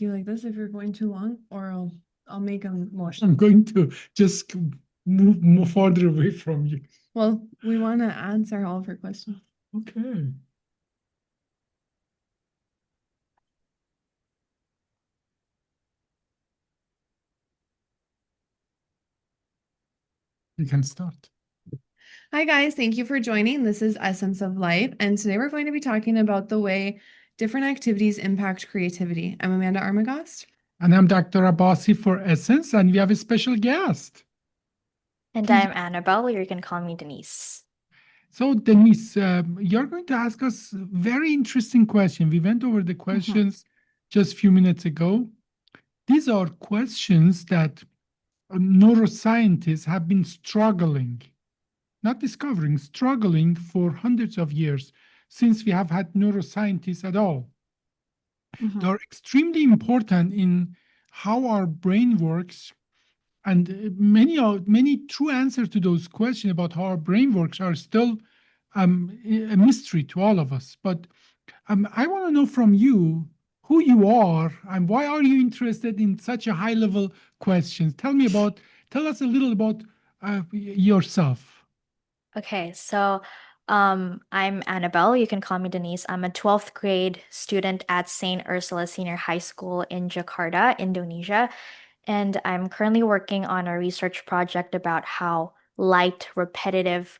you like this if you're going too long, or I'll make a motion. I'm going to just move more farther away from you. Well, we want to answer all of her questions. Okay. You can start. Hi, guys. Thank you for joining. This is Essence of Life, and today we're going to be talking about the way different activities impact creativity. I'm Amanda Armagost. And I'm Dr. Abbasi for Essence, and we have a special guest. And Please. I'm Annabelle, or you can call me Denise. So, Denise, you're going to ask us a very interesting question. We went over the questions just a few minutes ago. These are questions that neuroscientists have been struggling, not discovering, struggling for hundreds of years since we have had neuroscientists at all. They're extremely important in how our brain works, and many true answers to those questions about how our brain works are still a mystery to all of us. But I want to know from you who you are and why are you interested in such a high level questions. Tell us a little about yourself. Okay, so I'm Annabelle. You can call me Denise. I'm a 12th grade student at St. Ursula Senior High School in Jakarta, Indonesia. And I'm currently working on a research project about how light, repetitive,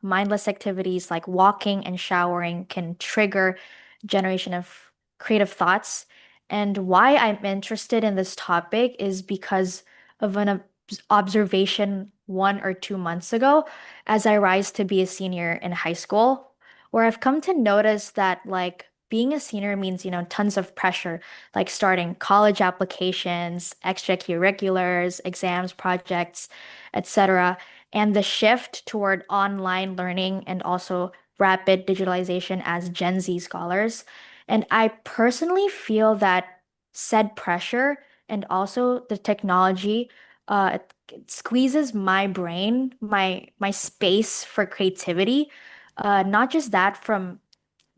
mindless activities like walking and showering can trigger generation of creative thoughts. And why I'm interested in this topic is because of an observation 1 or 2 months ago as I rise to be a senior in high school, where I've come to notice that like being a senior means, tons of pressure, like starting college applications, extracurriculars, exams, projects, etc. And the shift toward online learning and also rapid digitalization as Gen Z scholars. And I personally feel that said pressure and also the technology it squeezes my brain, my space for creativity. Not just that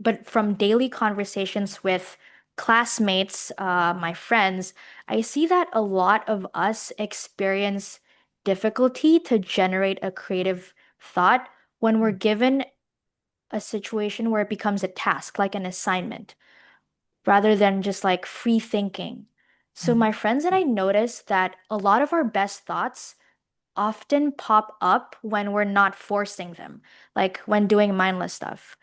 but from daily conversations with classmates, my friends, I see that a lot of us experience difficulty to generate a creative thought when we're given a situation where it becomes a task, like an assignment, rather than just like free thinking. So my friends and I noticed that a lot of our best thoughts often pop up when we're not forcing them, like when doing mindless stuff.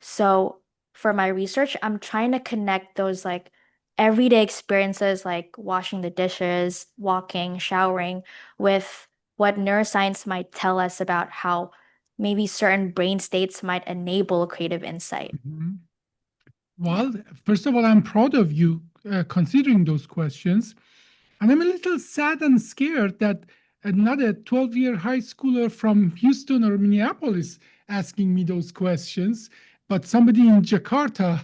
So for my research, I'm trying to connect those like everyday experiences like washing the dishes, walking, showering with what neuroscience might tell us about how maybe certain brain states might enable creative insight. Mhm. Yeah. Well, first of all, I'm proud of you considering those questions. And I'm a little sad and scared that another 12-year high schooler from Houston or Minneapolis asking me those questions, but somebody in Jakarta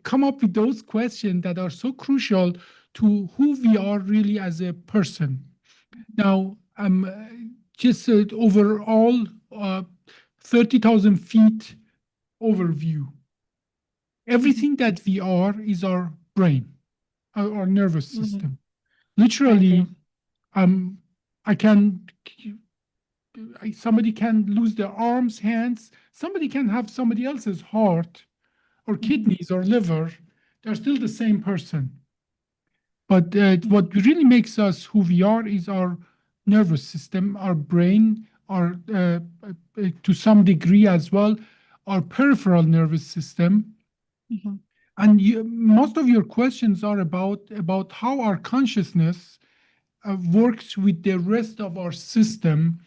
come up with those questions that are so crucial to who we are really as a person. Now, just overall 30,000 feet overview. Everything that we are is our brain, our nervous system. I agree. Literally, um, I can, somebody can lose their arms, hands, somebody can have somebody else's heart or kidneys or liver. They're still the same person. But what really makes us who we are is our nervous system, our brain, our to some degree as well, our peripheral nervous system. Mhm. And most of your questions are about how our consciousness works with the rest of our system.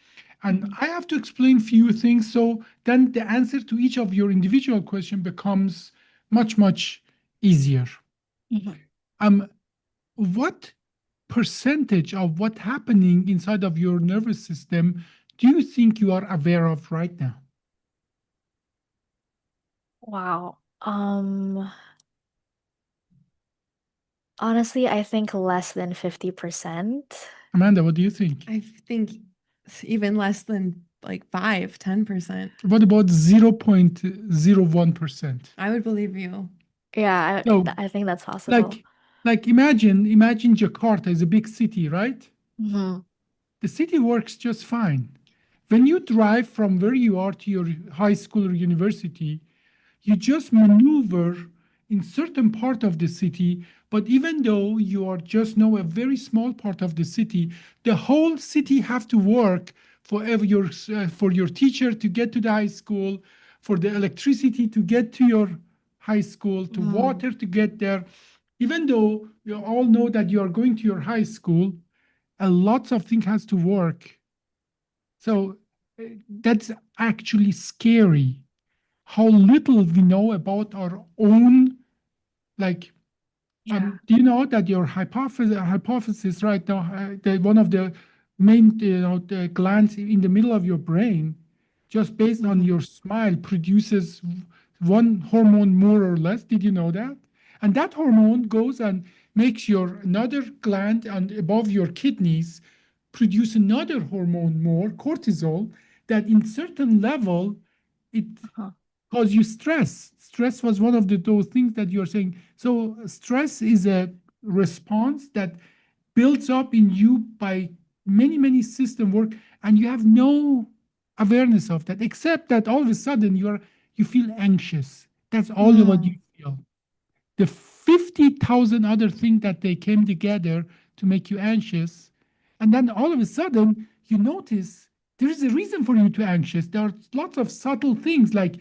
And I have to explain few things, so then the answer to each of your individual question becomes much easier. Mhm. Um, what percentage of what's happening inside of your nervous system do you think you are aware of right now? Wow. Honestly, I think less than 50%. Amanda, what do you think? I think even less than like 5, 10%. What about 0.01%? I would believe you. Yeah, So, I think that's possible. like, Like imagine Jakarta is a big city, right? Mhm. The city works just fine. When you drive from where you are to your high school or university, you just maneuver in certain part of the city, but even though you are just know a very small part of the city, the whole city have to work for your teacher to get to the high school, for the electricity to get to your high school, to Mm. water to get there. Even though you all know that you are going to your high school, a lot of things has to work. So that's actually scary how little we know about our own, like, Yeah. do you know that your hypothesis right now, one of the main, the glands in the middle of your brain, just based on Mhm. your smile, produces one hormone more or less. Did you know that? And that hormone goes and makes your another gland and above your kidneys produce another hormone more, cortisol, that in certain level it Uh-huh. cause you stress. Stress was one of those things that you're saying. So stress is a response that builds up in you by many system work, and you have no awareness of that, except that all of a sudden you feel anxious. That's all what you Mm. feel. The 50,000 other things that they came together to make you anxious, and then all of a sudden you notice there is a reason for you to anxious. There are lots of subtle things like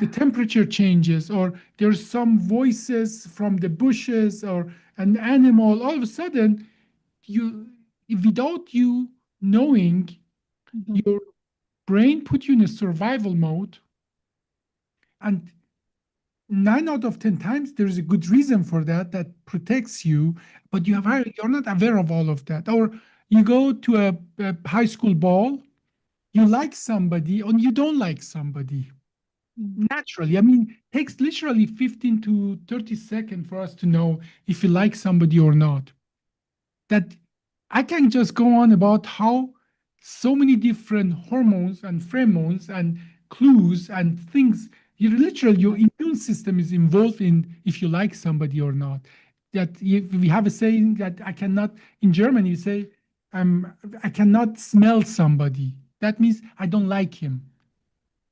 the Yeah. temperature changes, or there's some voices from the bushes or an animal. All of a sudden, you, without you knowing, Mhm. your brain put you in a survival mode, and 9 out of 10 times there's a good reason for that that protects you, but Mhm. you're not aware of all of that. Or you go to a high school ball, you like somebody and you don't like somebody Mm. naturally. I mean, takes literally 15 to 30 seconds for us to know if you like somebody or not. That I can just go on about how so many different hormones and pheromones and clues and things, your Mhm. immune system is involved in if you like somebody or not. That we have a saying that I cannot, in Germany, you say, I cannot smell somebody. That means I don't like him.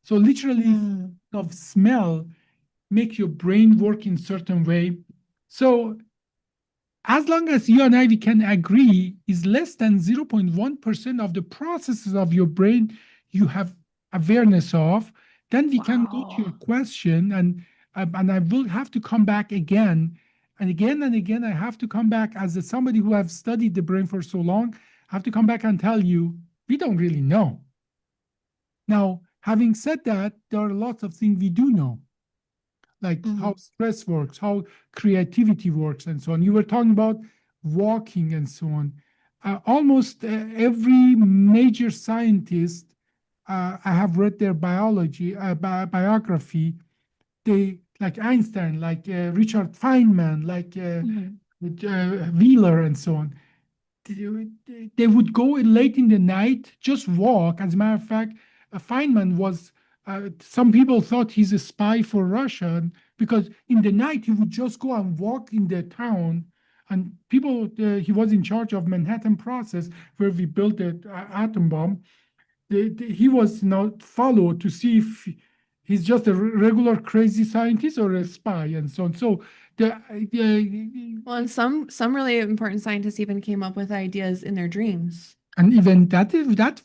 So literally Mm. of smell make your brain work in certain way. So as long as you and I we can agree is less than 0.1% of the processes of your brain you have awareness of, then we can go to your Wow. question, and I will have to come back again and again and again. I have to come back as somebody who have studied the brain for so long. I have to come back and tell you we don't really know. Now, having said that, there are lots of things we do know, like how Mm. stress works, how creativity works, and so on. You were talking about walking and so on. Almost every major scientist, I have read their biography. They like Einstein, like Richard Feynman, like Mhm. Wheeler, and so on. They would go late in the night, just walk. As a matter of fact, Feynman was, some people thought he's a spy for Russia because in the night he would just go and walk in the town. And people, he was in charge of Manhattan Process, where we built the atom bomb. He was now followed to see if he's just a regular crazy scientist or a spy and so on. So the Well, and some really important scientists even came up with ideas in their dreams. and even that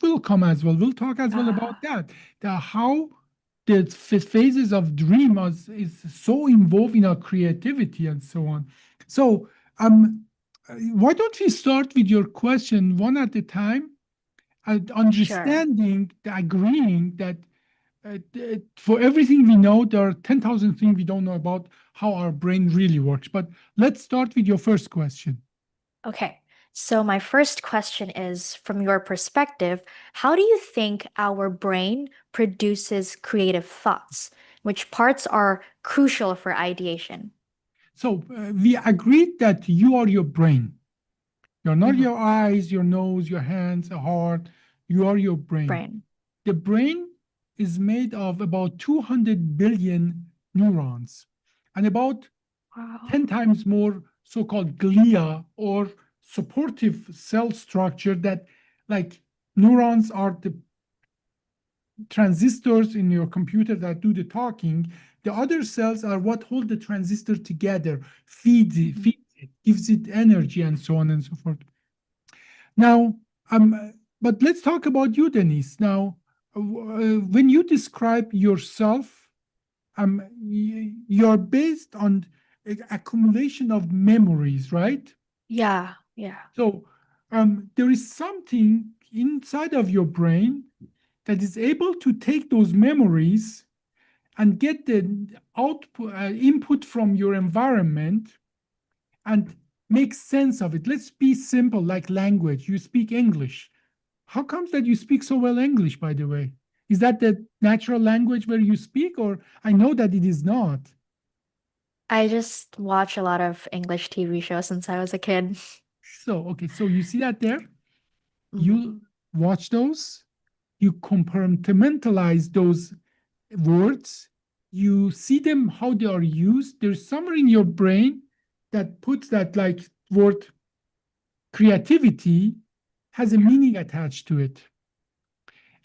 will come as well. We'll talk as well about Ah, that. How the phases of dream is so involved in our creativity and so on. So, why don't we start with your question one at a time? sure. Understanding, agreeing that for everything we know, there are 10,000 things we don't know about how our brain really works. But let's start with your first question. Okay. So my first question is, from your perspective, how do you think our brain produces creative thoughts? Which parts are crucial for ideation? So, we agreed that you are your brain. You're not Mhm. your eyes, your nose, your hands, a heart. You are your brain. Brain. The brain is made of about 200 billion neurons and about 10 Wow. times more so-called glia or supportive cell structure that, like, neurons are the transistors in your computer that do the talking. The other cells are what hold the transistor together, feeds it, gives it energy, and so on and so forth. Now, but let's talk about you, Denise. Now, when you describe yourself, you're based on accumulation of memories, right? Yeah, yeah. So, there is something inside of your brain that is able to take those memories and get the output, input from your environment and make sense of it. Let's be simple, like language. You speak English. How comes that you speak so well English, by the way? Is that the natural language where you speak, or I know that it is not? I just watch a lot of English TV shows since I was a kid. So, okay, so you see that there? Mhm. You watch those, you compartmentalize those words, you see them how they are used. There's somewhere in your brain that puts that, like, word creativity has a meaning attached to it.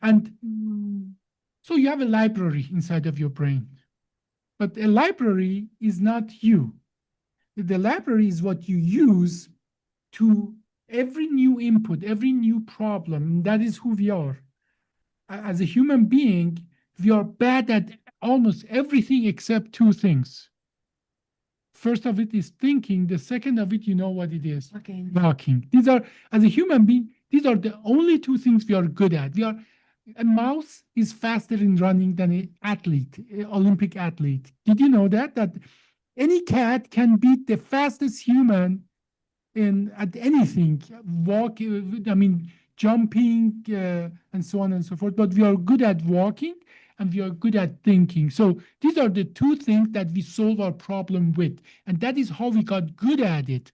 And Mm. so you have a library inside of your brain. But a library is not you. The library is what you use to every new input, every new problem. That is who we are. As a human being, we are bad at almost everything except two things. First of it is thinking. The second of it, you know what it is? Okay. Walking. These are, as a human being, these are the only two things we are good at. A mouse is faster in running than an athlete, an Olympic athlete. Did you know that? That any cat can beat the fastest human in at anything, I mean, jumping, and so on and so forth. But we are good at walking and we are good at thinking. So these are the two things that we solve our problem with. And that is how we got good at it.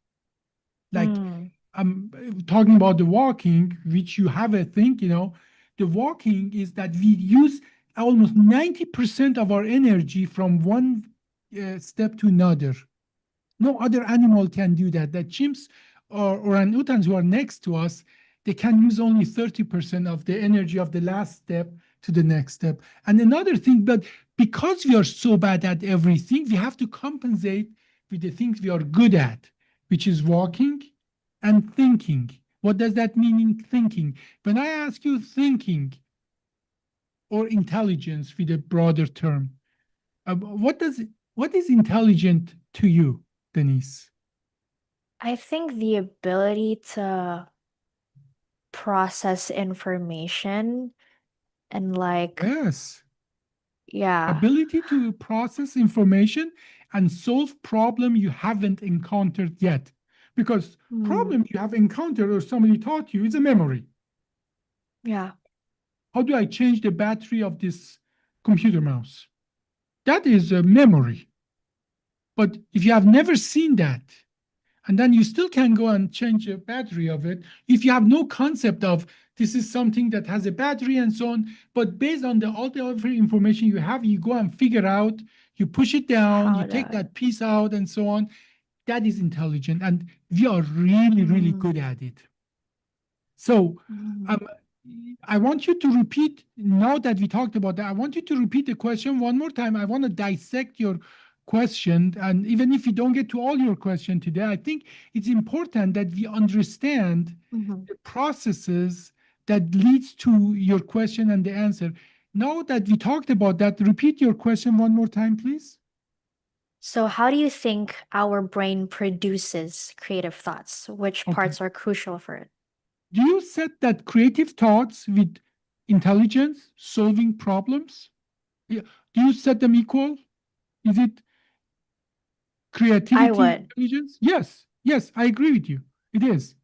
Like, Mm. I'm talking about the walking, which you have a thing, the walking is that we use almost 90% of our energy from one step to another. No other animal can do that. The chimps or orangutans who are next to us, they can use only 30% of the energy of the last step to the next step. And another thing, but because we are so bad at everything, we have to compensate with the things we are good at, which is walking and thinking. What does that mean in thinking? When I ask you thinking or intelligence with a broader term, what is intelligent to you, Denise? I think the ability to process information and like, Yes. yeah. Ability to process information and solve problem you haven't encountered yet. Because Mm. problem you have encountered or somebody taught you is a memory. Yeah. How do I change the battery of this computer mouse? That is a memory. But if you have never seen that, and then you still can go and change the battery of it if you have no concept of this is something that has a battery and so on. But based on all the other information you have, you go and figure out, you push it down, you How take to. that piece out, and so on. That is intelligent, and we are really, really Mm. good at it. So, Mm. um, I want you to repeat, now that we talked about that, I want you to repeat the question one more time. I want to dissect your question. And even if you don't get to all your question today, I think it's important that we understand Mhm. the processes that leads to your question and the answer. Now that we talked about that, repeat your question one more time, please. So, how do you think our brain produces creative thoughts? Which Okay. parts are crucial for it? Do you set that creative thoughts with intelligence, solving problems? Yeah. Do you set them equal? Is it I creativity, would. intelligence? Yes. Yes, I agree with you. It is.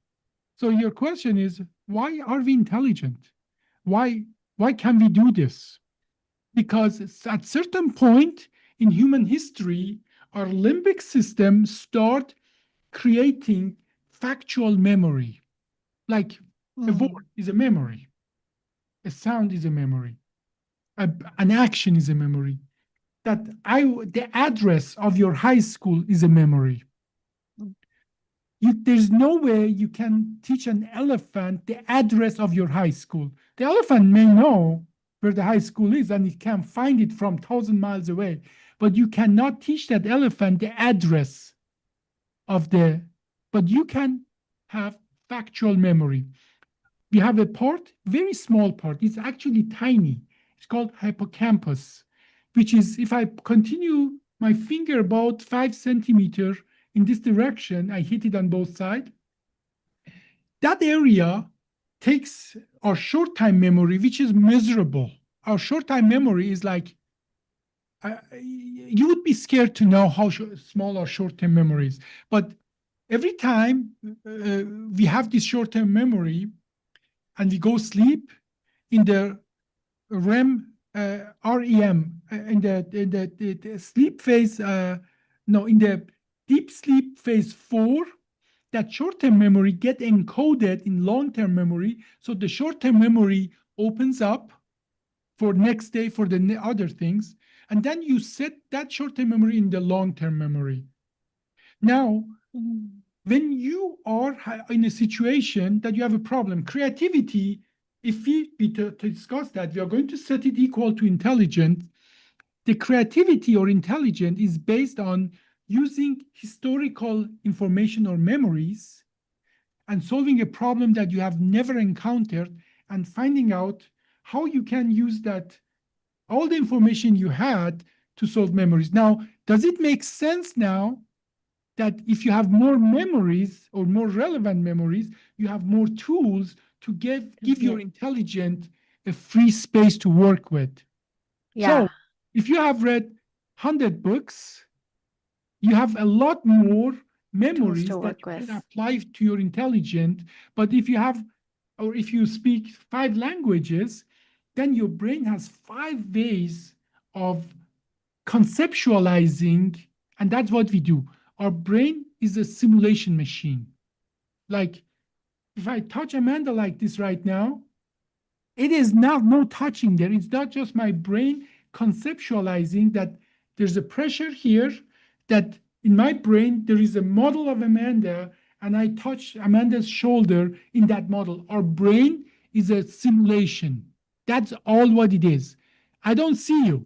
So your question is, why are we intelligent? Why why can we do this? Because at certain point in human history, our limbic system start creating factual memory. Like a Mm. word is a memory, a sound is a memory, an action is a memory. The address of your high school is a memory. there's no way you can teach an elephant the address of your high school. The elephant may know where the high school is and it can find it from 1,000 miles away, but you cannot teach that elephant the address of the, but you can have factual memory. We have a part, very small part, it's actually tiny. It's called hippocampus, which is, if I continue my finger about 5 centimeters in this direction, I hit it on both sides. That area takes our short time memory, which is miserable. Our short time memory is like, you would be scared to know how small our short term memory is. But every time we have this short term memory and we go sleep in the REM, REM, in the sleep phase, no, in the deep sleep phase 4, that short-term memory get encoded in long-term memory. So the short-term memory opens up for next day for the other things. And then you set that short-term memory in the long-term memory. Now, when you are in a situation that you have a problem, creativity, if we to discuss that, we are going to set it equal to intelligent. The creativity or intelligent is based on using historical information or memories and solving a problem that you have never encountered and finding out how you can use that, all the information you had to solve memories. Now, does it make sense now that if you have more memories or more relevant memories, you have more tools to give your intelligence a free space to work with? Yeah. So if you have read 100 books, you have a lot more memories that work you can with. apply to your intelligence. But if you have, or if you speak 5 languages, then your brain has 5 ways of conceptualizing, and that's what we do. Our brain is a simulation machine. Like, if I touch Amanda like this right now, it is not no touching there. It's not just my brain conceptualizing that there's a pressure here, that in my brain there is a model of Amanda, and I touch Amanda's shoulder in that model. Our brain is a simulation. That's all what it is. I don't see you.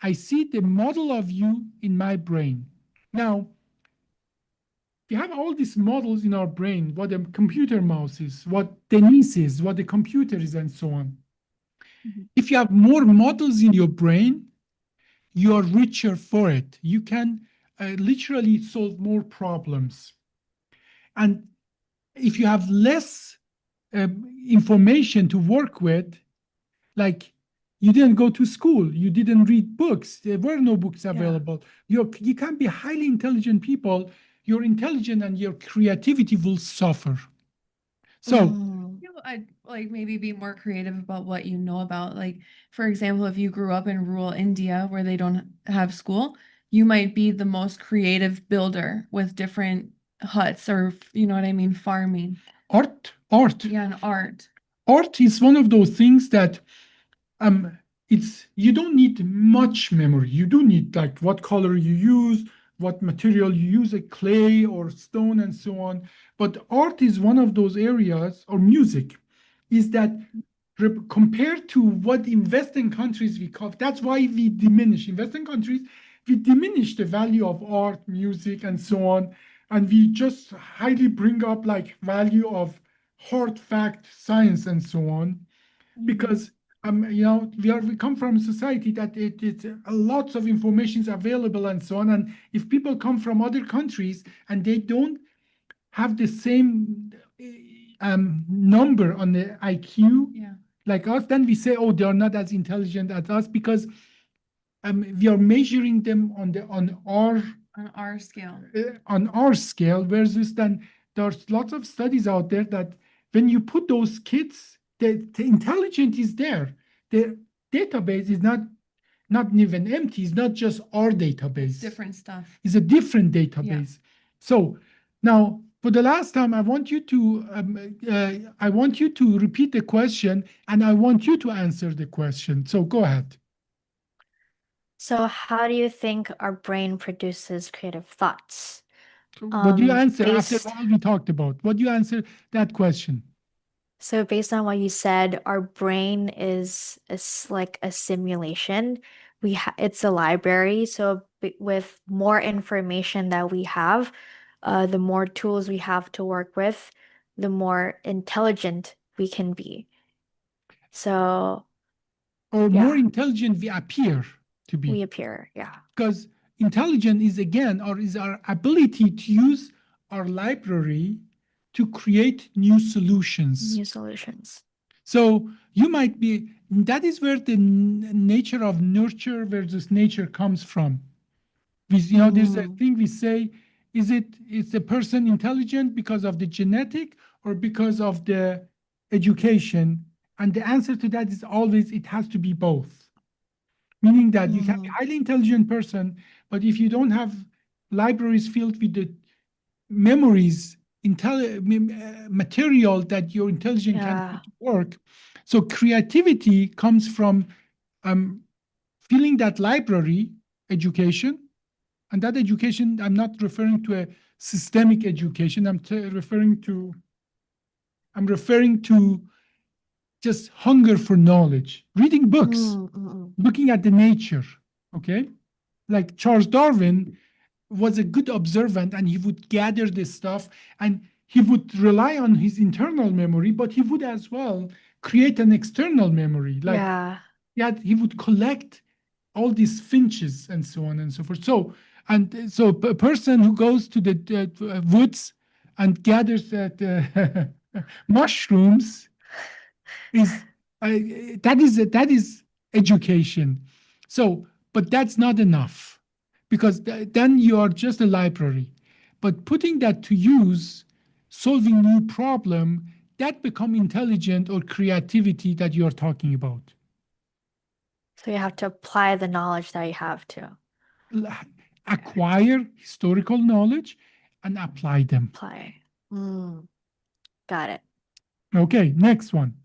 I see the model of you in my brain. Now, we have all these models in our brain, what a computer mouse is, what Denise is, what a computer is, and so on. If you have more models in your brain, you are richer for it. You can literally solve more problems. And if you have less information to work with, like you didn't go to school, you didn't read books, there were no books available. You can be highly intelligent people. Your intelligence and your creativity will suffer. So I'd like maybe be more creative about what you know about. Like, for example, if you grew up in rural India where they don't have school, you might be the most creative builder with different huts or, you know what I mean, farming. art. Yeah, and art. Art is one of those things that it's, you don't need much memory. You do need like what color you use, what material you use, a clay or stone and so on. But art is one of those areas, or music, is that compared to what in Western countries we call, that's why we diminish. In Western countries, we diminish the value of art, music, and so on. And we just highly bring up like value of hard fact, science, and so on. Because we come from a society that it lots of information is available and so on. And if people come from other countries and they don't have the same number on the IQ like us, then we say, oh, they are not as intelligent as us, because we are measuring them on our scale, versus then there's lots of studies out there that when you put those kids, the intelligence is there. The database is not even empty. It's not just our database. It's different stuff. It's a different database. So now, for the last time, I want you to repeat the question, and I want you to answer the question. So go ahead. So how do you think our brain produces creative thoughts? What do you answer after Based all we talked about? What do you answer that question? So based on what you said, our brain is like a simulation. It's a library, so with more information that we have, the more tools we have to work with, the more intelligent we can be. So Or more yeah, intelligent we appear to we be? appear. Yeah. Because intelligence is again, or is our ability to use our library to create new solutions. New solutions. So you might be, that is where the nature of nurture versus nature comes from. There's a Mm, thing we say, is the person intelligent because of the genetic or because of the education? And the answer to that is always it has to be both. Meaning that you can be mm, a highly intelligent person, but if you don't have libraries filled with the memories, material that your intelligence can yeah. put to work. So creativity comes from um, filling that library education, and that education, I'm not referring to a systemic education. I'm referring to just hunger for knowledge, reading books, Mm, mm, mm. looking at the nature. Okay, like Charles Darwin was a good observant, and he would gather this stuff, and he would rely on his internal memory, but he would as well create an external memory. Like, Yeah. yeah, he would collect all these finches and so on and so forth. So a person who goes to the woods and gathers mushrooms is that is education. So, but that's not enough, because then you are just a library. But putting that to use, solving new problem, that become intelligent or creativity that you are talking about. So you have to apply the knowledge that you have to Acquire historical knowledge and apply them. apply. Mm, got it. Okay, next one.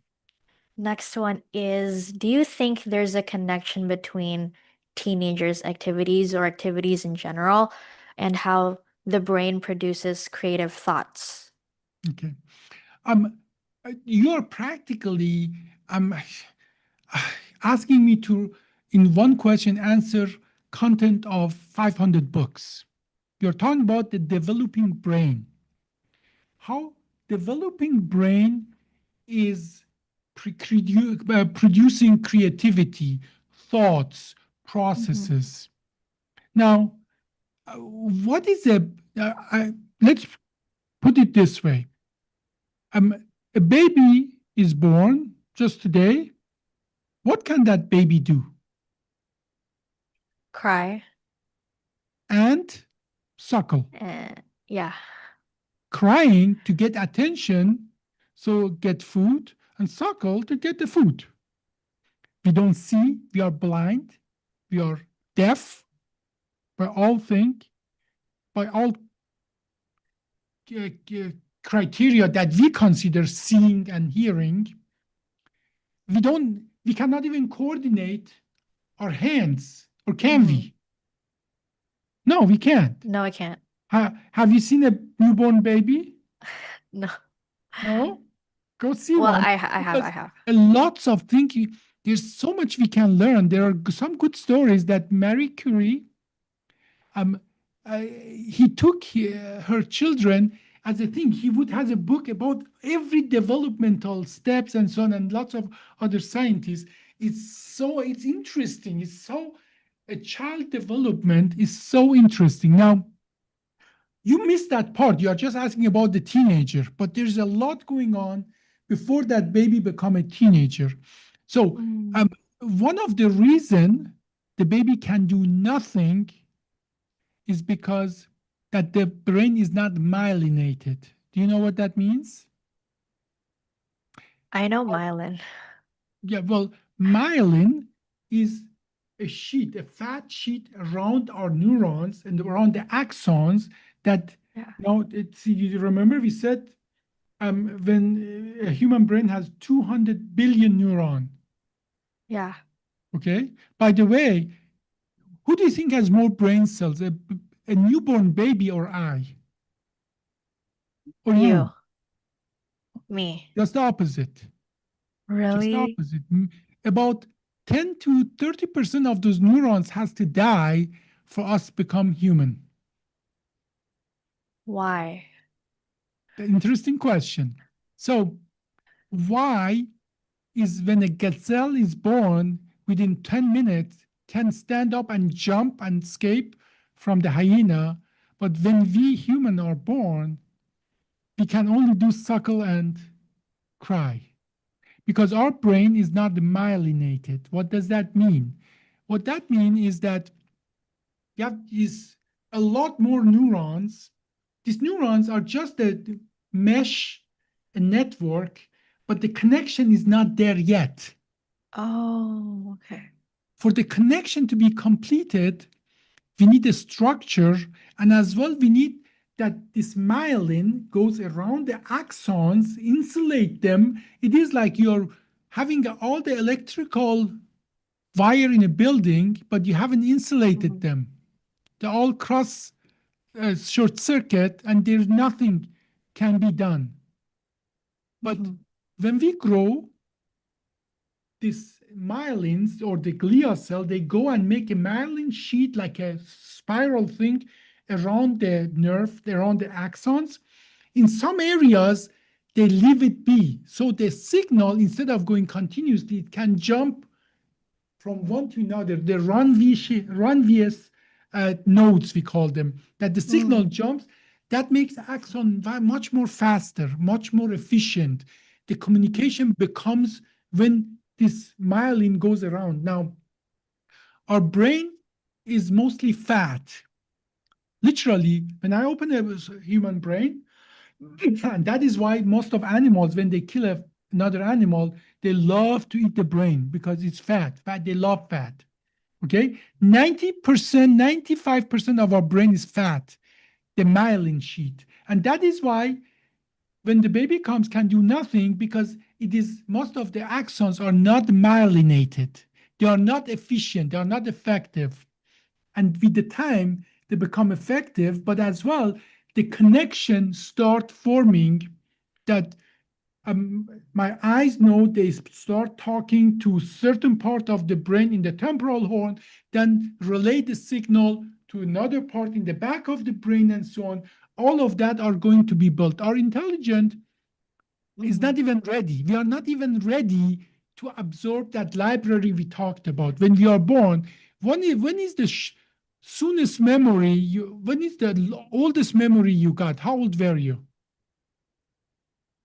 Next one is, do you think there's a connection between teenagers' activities or activities in general and how the brain produces creative thoughts? Okay. Um, you're practically asking me to, in one question, answer content of 500 books. You're talking about the developing brain. How developing brain is producing creativity, thoughts, Mhm. processes. Now, what is let's put it this way. Um, a baby is born just today. What can that baby do? Cry. And suckle. Yeah. Crying to get attention, so get food, and suckle to get the food. We don't see, we are blind, we are deaf by all think, by all uh, uh, criteria that we consider seeing and hearing. We cannot even coordinate our hands, or can Hmm. we? No, we can't. No, I can't. Have you seen a newborn baby? No. No? Go see Well, one, I have, I because have. a lots of thinking, there's so much we can learn. There are some good stories that Marie Curie, um, he took her children as a thing. He would have a book about every developmental steps and so on, and lots of other scientists. It's interesting. A child development is so interesting. Now, you missed that part. You are just asking about the teenager, but there's a lot going on before that baby become a teenager. So, Mm. one of the reason the baby can do nothing is because that the brain is not myelinated. Do you know what that means? I know myelin. Yeah, well, myelin is a fat sheet around our neurons and around the axons that, Yeah. you remember we said, when a human brain has 200 billion neuron. Yeah. Okay. By the way, who do you think has more brain cells, a newborn baby or I? or You. you? Me. Just the opposite. Just the Really? opposite. About 10 to 30% of those neurons has to die for us to become human. Why? Interesting question. So, why is when a gazelle is born, within 10 minutes, can stand up and jump and escape from the hyena, but when we human are born, we can only do suckle and cry because our brain is not myelinated. What does that mean? What that means is that you have is a lot more neurons. These neurons are just a mesh, a network, but the connection is not there yet. Oh, okay. For the connection to be completed, we need a structure, and as well, we need that this myelin goes around the axons, insulate them. It is like you're having all the electrical wire in a building, but you haven't insulated Mhm. them. They all cross short circuit, and there's nothing can be done. But Mhm. when we grow, these myelins or the glial cell, they go and make a myelin sheet like a spiral thing around the nerve, around the axons. In some areas, they leave it be. So the signal, instead of going continuously, it can jump from one to another. The run vs nodes, we call them, that the signal Mm. jumps. That makes the axon much more faster, much more efficient. The communication becomes when this myelin goes around. Now, our brain is mostly fat. Literally, when I open a human brain, and that is why most of animals, when they kill another animal, they love to eat the brain because it's fat. Fat, they love fat. Okay, 90%, 95% of our brain is fat, the myelin sheet, and that is why when the baby comes, can do nothing because it is most of the axons are not myelinated. They are not efficient. They are not effective. And with the time, they become effective. But as well, the connection start forming that my eyes know they start talking to certain part of the brain in the temporal horn, then relay the signal to another part in the back of the brain, and so on. All of that are going to be built. Our intelligence is Mhm. not even ready. We are not even ready to absorb that library we talked about. When we are born, when is the soonest memory you, when is the oldest memory you got? How old were you?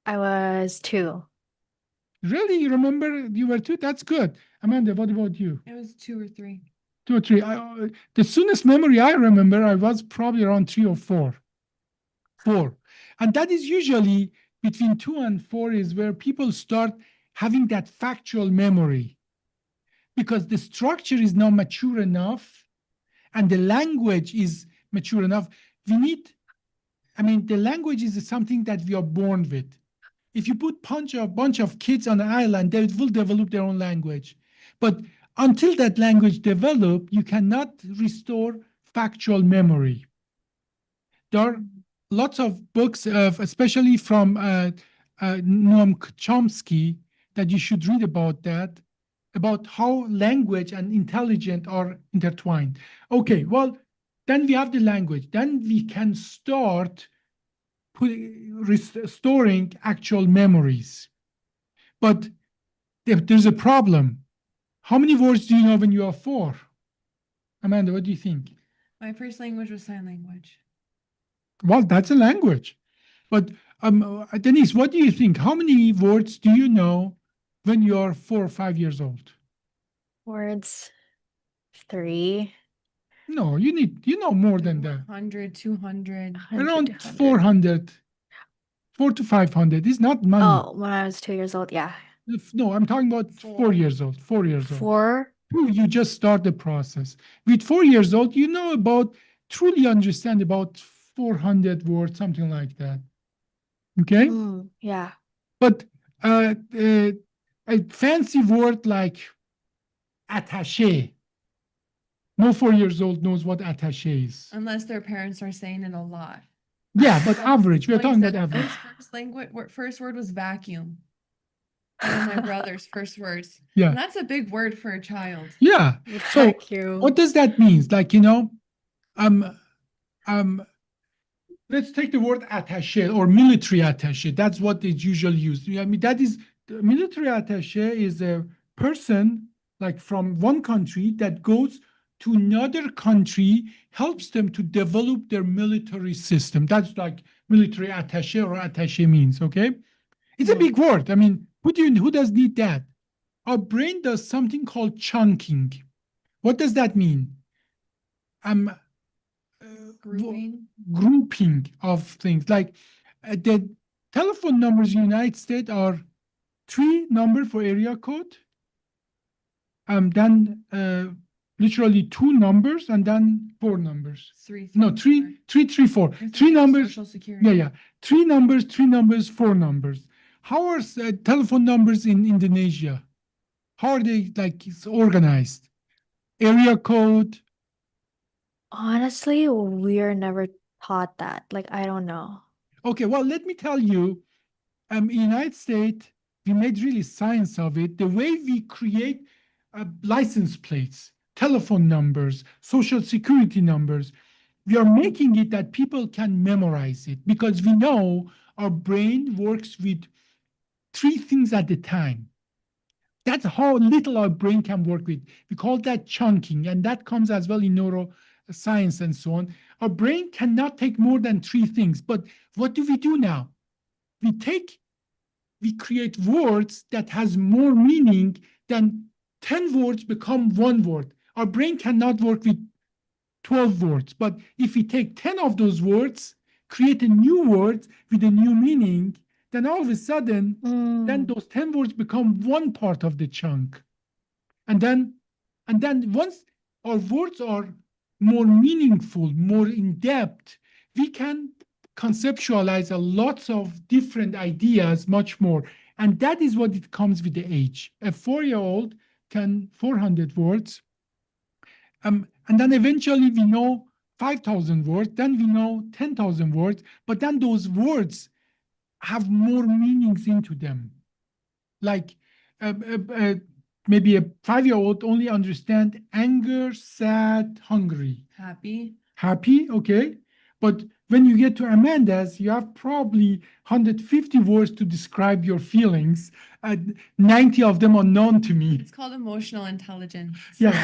I was 2. Really? You remember you were two? That's good. Amanda, what about you? It was 2 or 3. Two or three. The soonest memory I remember, I was probably around 3 or 4. 4. And that is usually between 2 and 4 is where people start having that factual memory because the structure is not mature enough and the language is mature enough. We need, I mean, the language is something that we are born with. If you put a bunch of kids on an island, they will develop their own language. But until that language develop, you cannot restore factual memory. There are lots of books, especially from Noam Chomsky, that you should read about that, about how language and intelligence are intertwined. Okay, well, then we have the language. Then we can start restoring actual memories. But there's a problem. How many words do you know when you are 4? Amanda, what do you think? My first language was sign language. Well, that's a language. But Denise, what do you think? How many words do you know when you're 4 or 5 years old? Words 3. No, you know more than that. 100, 200. 100 to Around 100. 400, 4 to 500 is not money. Oh, when I was 2 years old, yeah. No, I'm talking about 4 years old. 4 years old. 4. You just start the process. With 4 years old, you know about truly understand about 400 words, something like that. Okay, Yeah. but a fancy word like attaché. No 4 years old knows what attaché is. Unless their parents are saying it a lot. Yeah, but average. We're Like I talking said, about his average. first word was vacuum. One of my brother's first words. Yeah. And that's a big word for a child. Yeah. So Vacuum. what does that mean? Like, um, um, let's take the word attaché or military attaché. That's what is usually used. I mean, that is military attaché is a person like from one country that goes to another country, helps them to develop their military system. That's like military attaché or attaché means. Okay, it's a Mhm. big word. I mean, who does need that? Our brain does something called chunking. What does that mean? Um, Grouping. grouping of things. Like the telephone numbers in the United States are three number for area code, then literally two numbers, and then four numbers. Three, No, three, four. three, four. You're Three thinking of numbers. Social Security. Yeah, yeah. Three numbers, four numbers. How are telephone numbers in Indonesia? How are they like organized? Area code. Honestly, we're never taught that. Like, I don't know. Okay, well, let me tell you, in United States, we made really science of it. The way we create license plates, telephone numbers, social security numbers, we are making it that people can memorize it because we know our brain works with three things at a time. That's how little our brain can work with. We call that chunking, and that comes as well in neuroscience and so on. Our brain cannot take more than three things. But what do we do now? We take we create words that has more meaning than 10 words become one word. Our brain cannot work with 12 words, but if we take 10 of those words, create a new word with a new meaning, then all of a sudden, then Mm. those 10 words become one part of the chunk. And then, and then once our words are more meaningful, more in depth, we can conceptualize a lots of different ideas much more. And that is what it comes with the age. A 4-year-old can 400 words. And then eventually we know 5,000 words, then we know 10,000 words, but then those words have more meanings into them. Like uh, uh, uh, maybe a 5-year-old only understand anger, sad, hungry, Happy. happy, okay. But when you get to Amanda's, you have probably 150 words to describe your feelings. 90 of them are known to me. It's called emotional intelligence. Yeah,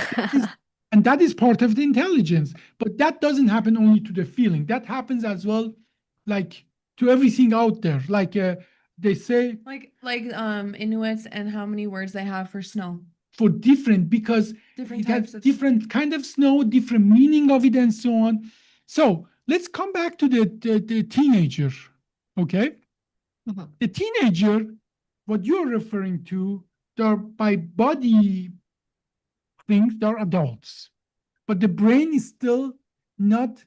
and that is part of the intelligence. But that doesn't happen only to the feeling. That happens as well, like to everything out there. Like they say, Like Inuits and how many words they have for snow. for different because Different it has types of different kind of snow, different meaning of it, and so on. So let's come back to the teenager. Okay, Mhm. the teenager, what you're referring to, they're by body things, they're adults, but the brain is still not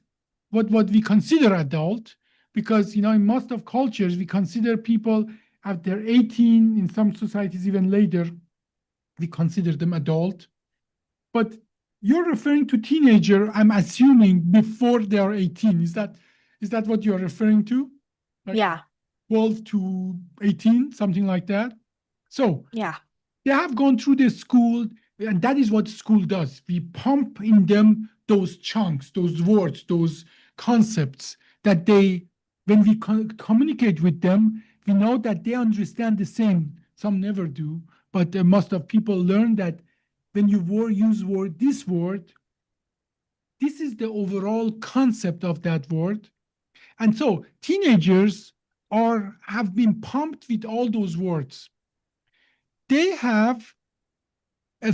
what we consider adult because in most of cultures we consider people after 18, in some societies even later we consider them adult. But you're referring to teenager, I'm assuming before they are 18. Is that what you're referring to? Like Yeah. 12 to 18, something like that? So Yeah. they have gone through the school, and that is what school does. We pump in them those chunks, those words, those concepts that they, when we communicate with them, we know that they understand the same. Some never do, but most of people learn that when you use this word, this is the overall concept of that word. And so teenagers have been pumped with all those words. They have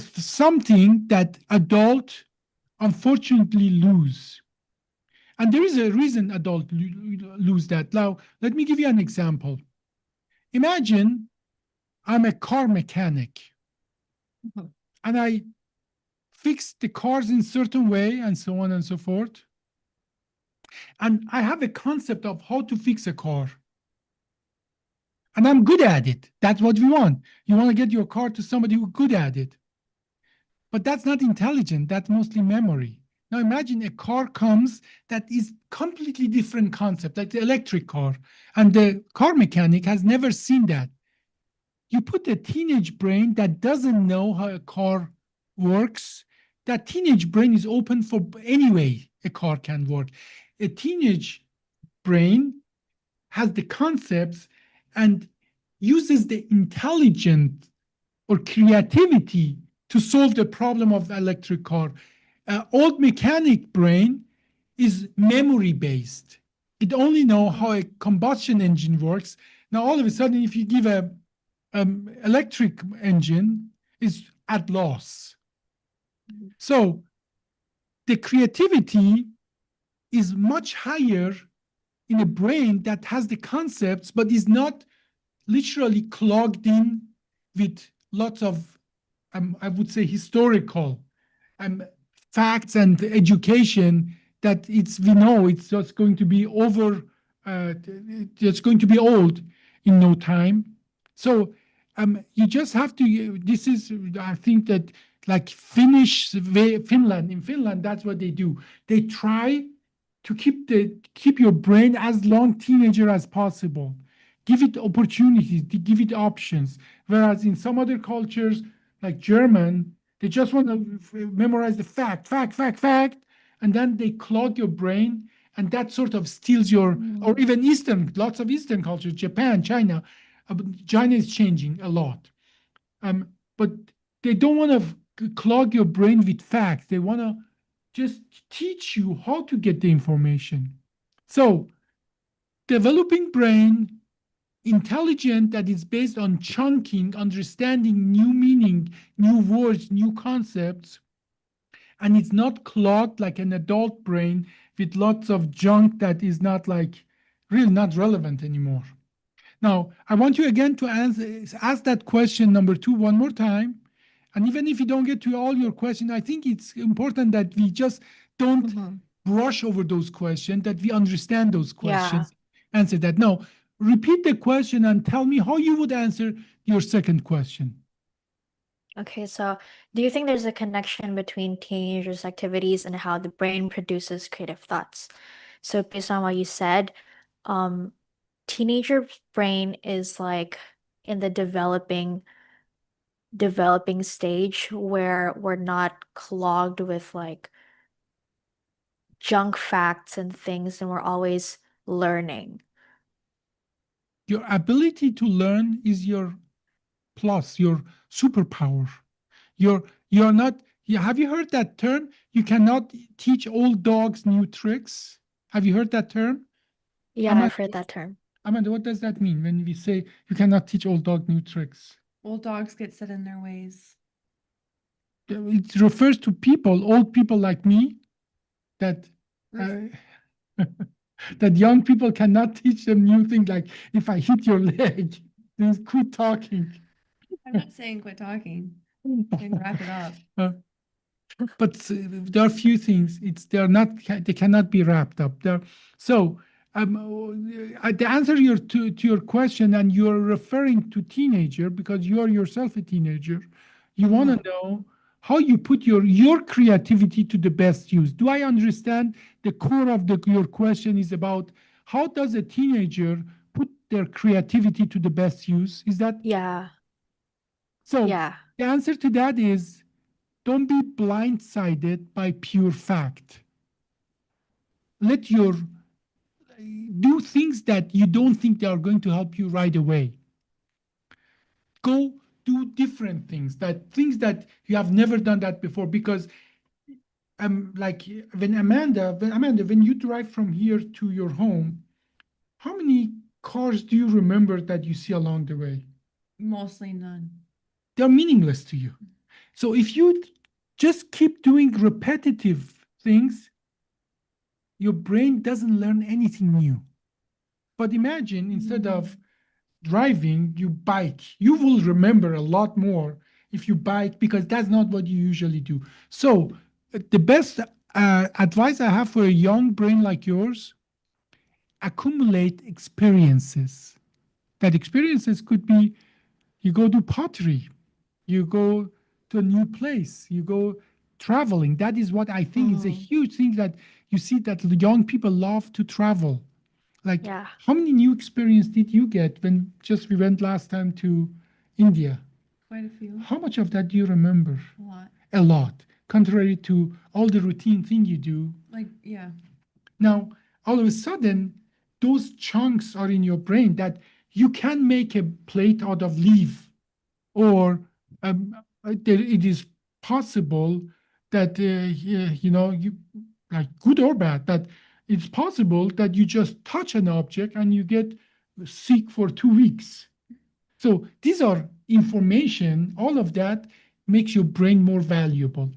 something that adults unfortunately lose. And there is a reason adults lose that. Now, let me give you an example. Imagine I'm a car mechanic Mhm. and I fix the cars in certain way and so on and so forth. And I have a concept of how to fix a car. And I'm good at it. That's what we want. You want to get your car to somebody who's good at it. But that's not intelligent. That's mostly memory. Now imagine a car comes that is completely different concept, like the electric car, and the car mechanic has never seen that. You put a teenage brain that doesn't know how a car works. That teenage brain is open for any way a car can work. A teenage brain has the concepts and uses the intelligence or creativity to solve the problem of electric car. Old mechanic brain is memory based. It only know how a combustion engine works. Now all of a sudden, if you give a electric engine, is at loss. So the creativity is much higher in a brain that has the concepts but is not literally clogged in with lots of, I would say, historical um, facts and education that we know it's just going to be over, it's going to be old in no time. So you just have to. This is, I think that like Finland. In Finland, that's what they do. They try to keep your brain as long teenager as possible. Give it opportunities, to give it options. Whereas in some other cultures, like German, they just want to memorize the fact, and then they clog your brain, and that sort of steals your, or even Eastern, lots of Eastern cultures, Japan, China. China is changing a lot. But they don't want to clog your brain with facts. They want to just teach you how to get the information. So, developing brain, intelligent that is based on chunking, understanding new meaning, new words, new concepts, and it's not clogged like an adult brain with lots of junk that is not like really not relevant anymore. Now, I want you again to ask that question number two one more time. And even if you don't get to all your questions, I think it's important that we just don't brush over those questions, that we understand those Yeah. questions, answer that. Now, repeat the question and tell me how you would answer your second question. Okay, so do you think there's a connection between teenagers' activities and how the brain produces creative thoughts? So based on what you said, um, teenager brain is like in the developing stage where we're not clogged with like junk facts and things, and we're always learning. Your ability to learn is your plus, your superpower. You're not. Have you heard that term? You cannot teach old dogs new tricks. Have you heard that term? Yeah, Amanda, I've heard that term. Amanda, what does that mean when we say you cannot teach old dog new tricks? Old dogs get set in their ways. It refers to people, old people like me, that uh, that young people cannot teach them new things. Like if I hit your leg, then quit talking. I'm not saying quit talking. Saying wrap it up. Uh, but there are few things. They're not, they cannot be wrapped up there. So the answer to your question, and you're referring to teenager because you are yourself a teenager. You want to know how you put your creativity to the best use. Do I understand the core of your question is about how does a teenager put their creativity to the best use? Is that Yeah, so? yeah, The answer to that is don't be blindsided by pure fact. Let your do things that you don't think they are going to help you right away. Go do different things that you have never done that before. Because like when you drive from here to your home, how many cars do you remember that you see along the way? Mostly none. They're meaningless to you. So if you just keep doing repetitive things, your brain doesn't learn anything new. But imagine instead of driving, you bike. You will remember a lot more if you bike because that's not what you usually do. So, the best advice I have for a young brain like yours, accumulate experiences. That experiences could be you go do pottery, you go to a new place, you go traveling. That is what I think is a Mm, huge thing that you see that the young people love to travel. Like, yeah. how many new experience did you get when just we went last time to India? Quite a few. How much of that do you remember? A lot. A lot, contrary to all the routine thing you do. Like, yeah. Now, all of a sudden, those chunks are in your brain that you can make a plate out of leaf, or it is possible that you like good or bad, that it's possible that you just touch an object and you get sick for 2 weeks. So these are information. All of that makes your brain more valuable.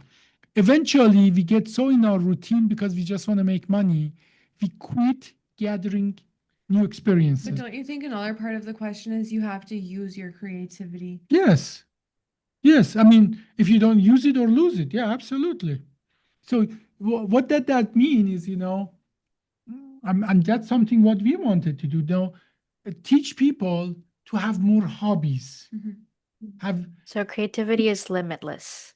Eventually, we get so in our routine because we just want to make money, we quit gathering new But experiences. don't you think another part of the question is you have to use your creativity? Yes, yes. I mean, if you don't use it or lose it, yeah, absolutely. So what that mean is, and that's something what we wanted to do. Now, teach people to have more hobbies. Mhm. Have So creativity is limitless.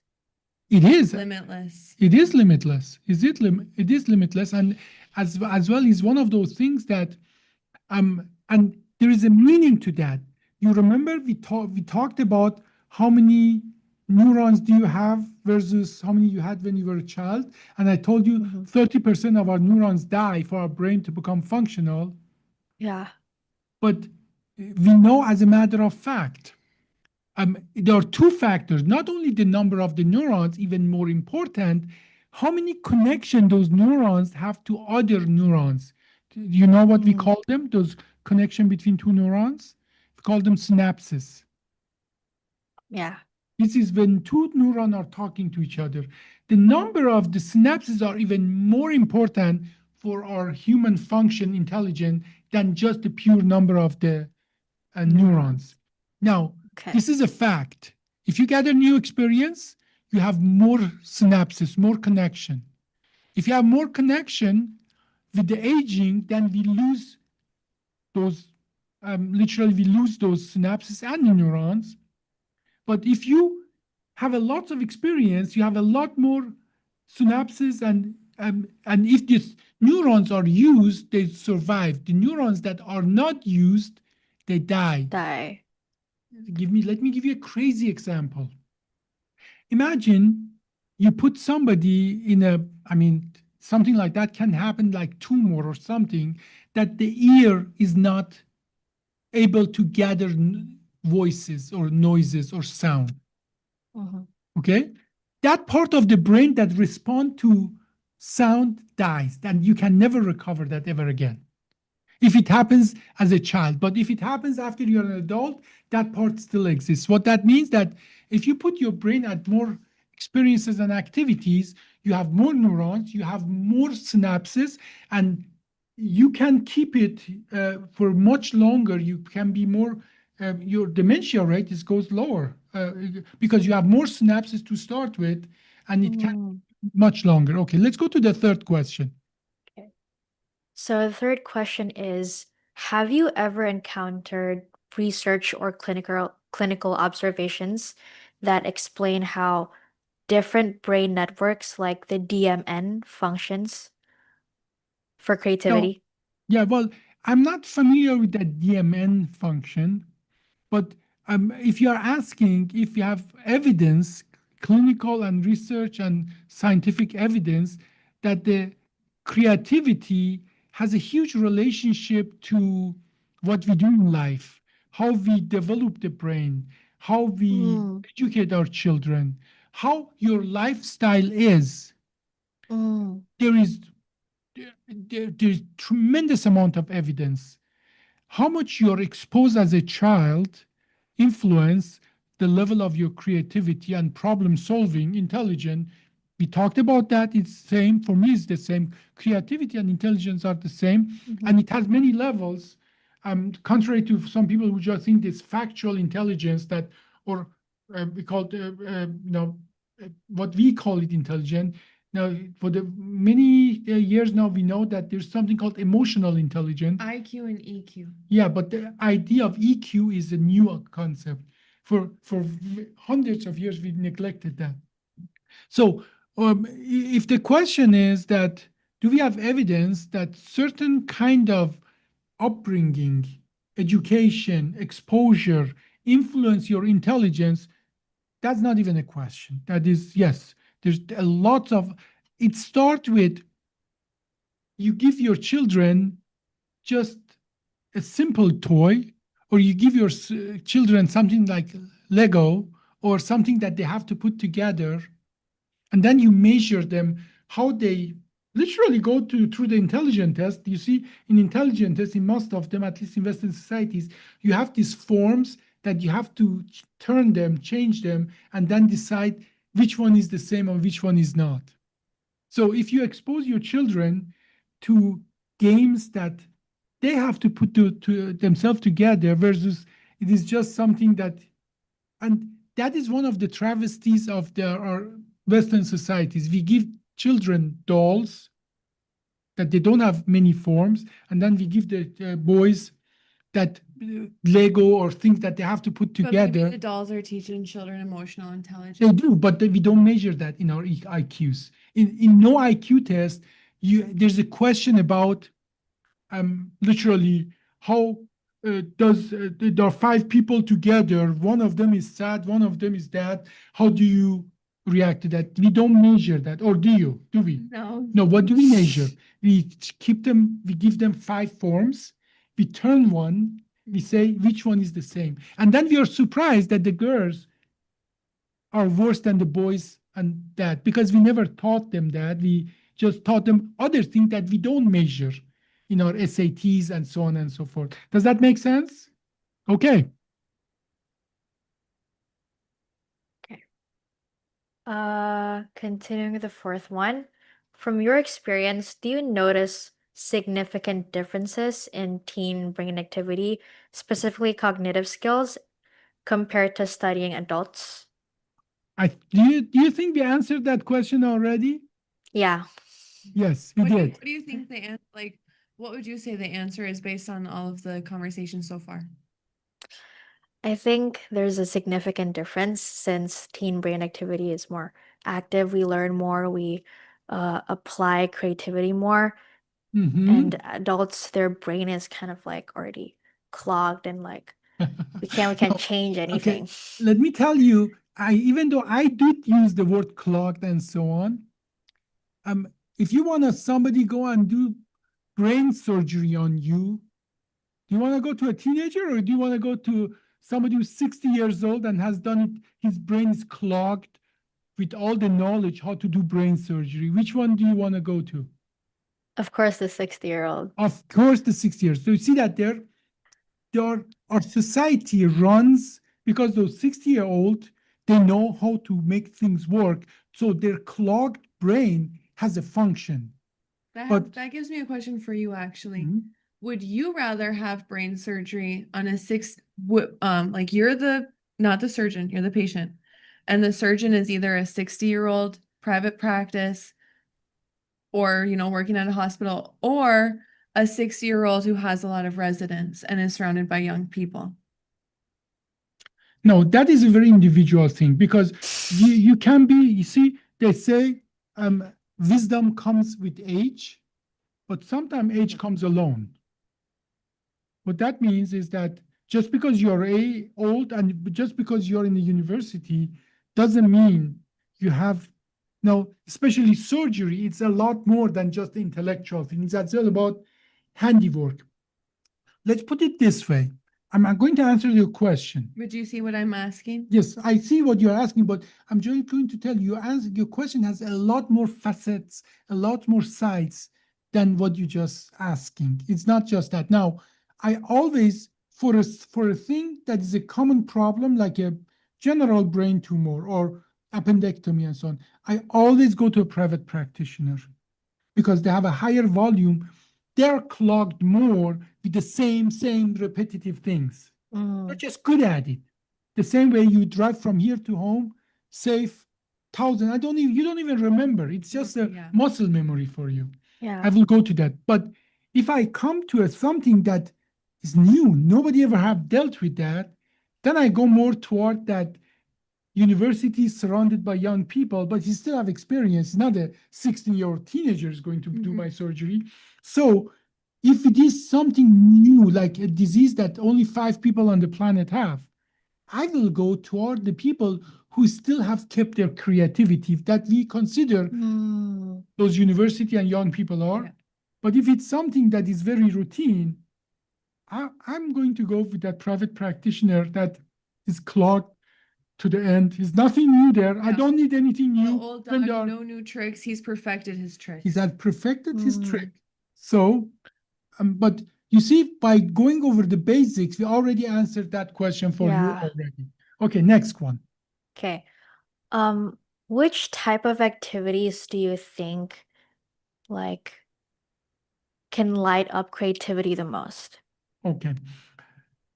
it is Limitless. it is limitless. It is limitless, and as well is one of those things that and there is a meaning to that. You remember we talked about how many neurons do you have versus how many you had when you were a child, and I told you Mhm. 30% of our neurons die for our brain to become functional. Yeah. But we know as a matter of fact, there are two factors, not only the number of the neurons, even more important, how many connection those neurons have to other neurons. Do you know what we Mm, call them? Those connection between two neurons? We call them synapses. yeah. This is when two neurons are talking to each other. The number of the synapses are even more important for our human function intelligence than just the pure number of the neurons. Neurons. Now, Okay. this is a fact. If you gather new experience, you have more synapses, more connection. If you have more connection with the aging, then we lose those, literally, we lose those synapses and the neurons. But if you have a lot of experience, you have a lot more synapses, and if these neurons are used, they survive. The neurons that are not used, they die. Die. Let me give you a crazy example. Imagine you put somebody in something like that can happen, like tumor or something, that the ear is not able to gather voices or noises or sound. Mhm. Okay, that part of the brain that respond to sound dies, and you can never recover that ever again if it happens as a child. But if it happens after you're an adult, that part still exists. What that means that if you put your brain at more experiences and activities, you have more neurons, you have more synapses, and you can keep it for much longer. You can be more. Your dementia rate goes lower because you have more synapses to start with, and it can Mm. much longer. Okay, let's go to the third question. Okay. So the third question is, have you ever encountered research or clinical observations that explain how different brain networks like the DMN functions for Now, creativity? yeah, well, I'm not familiar with that DMN function, but if you are asking if you have evidence, clinical and research and scientific evidence, that the creativity has a huge relationship to what we do in life, how we develop the brain, how we Mm, educate our children, how your lifestyle is, mm, there is there's tremendous amount of evidence. How much you're exposed as a child influence the level of your creativity and problem solving intelligence. We talked about that. It's same for me. It's the same. Creativity and intelligence are the same, mhm. and it has many levels. Contrary to some people who just think it's factual intelligence that, or we call it, what we call it intelligent. Now, for the many years now, we know that there's something called emotional intelligence. IQ and EQ. Yeah, but the idea of EQ is a new concept. For hundreds of years, we've neglected that. So If the question is that, do we have evidence that certain kind of upbringing, education, exposure influence your intelligence? That's not even a question. That is, yes, there's a lot of, it starts with you give your children just a simple toy, or you give your children something like Lego or something that they have to put together, and then you measure them how they literally go through the intelligence test. You see, in intelligence tests, in most of them, at least in Western societies, you have these forms that you have to turn them, change them, and then decide which one is the same and which one is not. So if you expose your children to games that they have to put to themselves together versus it is just something that, and that is one of the travesties of our Western societies. We give children dolls that they don't have many forms, and then we give the boys that Lego or things that they have to put But maybe together. the dolls are teaching children emotional intelligence. They do, but we don't measure that in our IQs. In no IQ test, there's a question about literally how does there are five people together, one of them is sad, one of them is that, how do you react to that? We don't measure that, or do we? No, what do we measure? We keep them, we give them five forms, we turn one, we say which one is the same, and then we are surprised that the girls are worse than the boys and that, because we never taught them that. We just taught them other things that we don't measure in our SATs and so on and so forth. Does that make sense? Okay. Continuing with the fourth one. From your experience, do you notice significant differences in teen brain activity, specifically cognitive skills, compared to studying adults? Do you think we answered that question already? Yeah. Yes, we What do you, did. what do you think like, what would you say the answer is based on all of the conversation so far? I think there's a significant difference since teen brain activity is more active. We learn more, we apply creativity more, and adults, their brain is kind of like already clogged and like we can't No, change okay, anything. let me tell you, even though I did use the word clogged and so on, if you want to somebody go and do brain surgery on you, do you want to go to a teenager or do you want to go to somebody who's 60 years old and has done it? His brain is clogged with all the knowledge how to do brain surgery. Which one do you want to go to? Of course, the 60-year-old. Of course, the 60 years. So you see that our society runs because those 60-year-old, they know how to make things work. So their clogged brain has a function. That gives me a question for you, actually. Mhm. Would you rather have brain surgery on a like you're not the surgeon, you're the patient, and the surgeon is either a 60-year-old private practice or, working at a hospital, or a 60-year-old who has a lot of residents and is surrounded by young people? No, that is a very individual thing because you can be, you see, they say wisdom comes with age, but sometimes age comes alone. What that means is that just because you're old and just because you're in the university doesn't mean you have no, especially surgery, it's a lot more than just intellectual things. That's all about handiwork. Let's put it this way. I'm going to answer your question. Would you see what I'm asking? Yes, I see what you're asking, but I'm just going to tell you, your question has a lot more facets, a lot more sides than what you're just asking. It's not just that. Now, I always, for a thing that is a common problem, like a general brain tumor or appendectomy and so on, I always go to a private practitioner because they have a higher volume. They're clogged more with the same repetitive things. They're just good at it. The same way you drive from here to home, save thousand. You don't even remember. It's just a muscle memory for you. Yeah. I will go to that. But if I come to something that is new, nobody ever have dealt with that, then I go more toward that university is surrounded by young people, but he still have experience. It's not a 16-year-old teenager is going to do my surgery. So if it is something new, like a disease that only 5 people on the planet have, I will go toward the people who still have kept their creativity that we consider Mm, those university and young people are. Yeah. But if it's something that is very routine, I'm going to go with that private practitioner that is clogged to the end. There's nothing new there. I Yeah. don't need anything The new. old When dog, there are- no new tricks. He's perfected his tricks. He's had perfected his Mm. trick. So, but you see, by going over the basics, we already answered that question for you Yeah. already. Okay, next one. Okay. Which type of activities do you think like can light up creativity the most? Okay.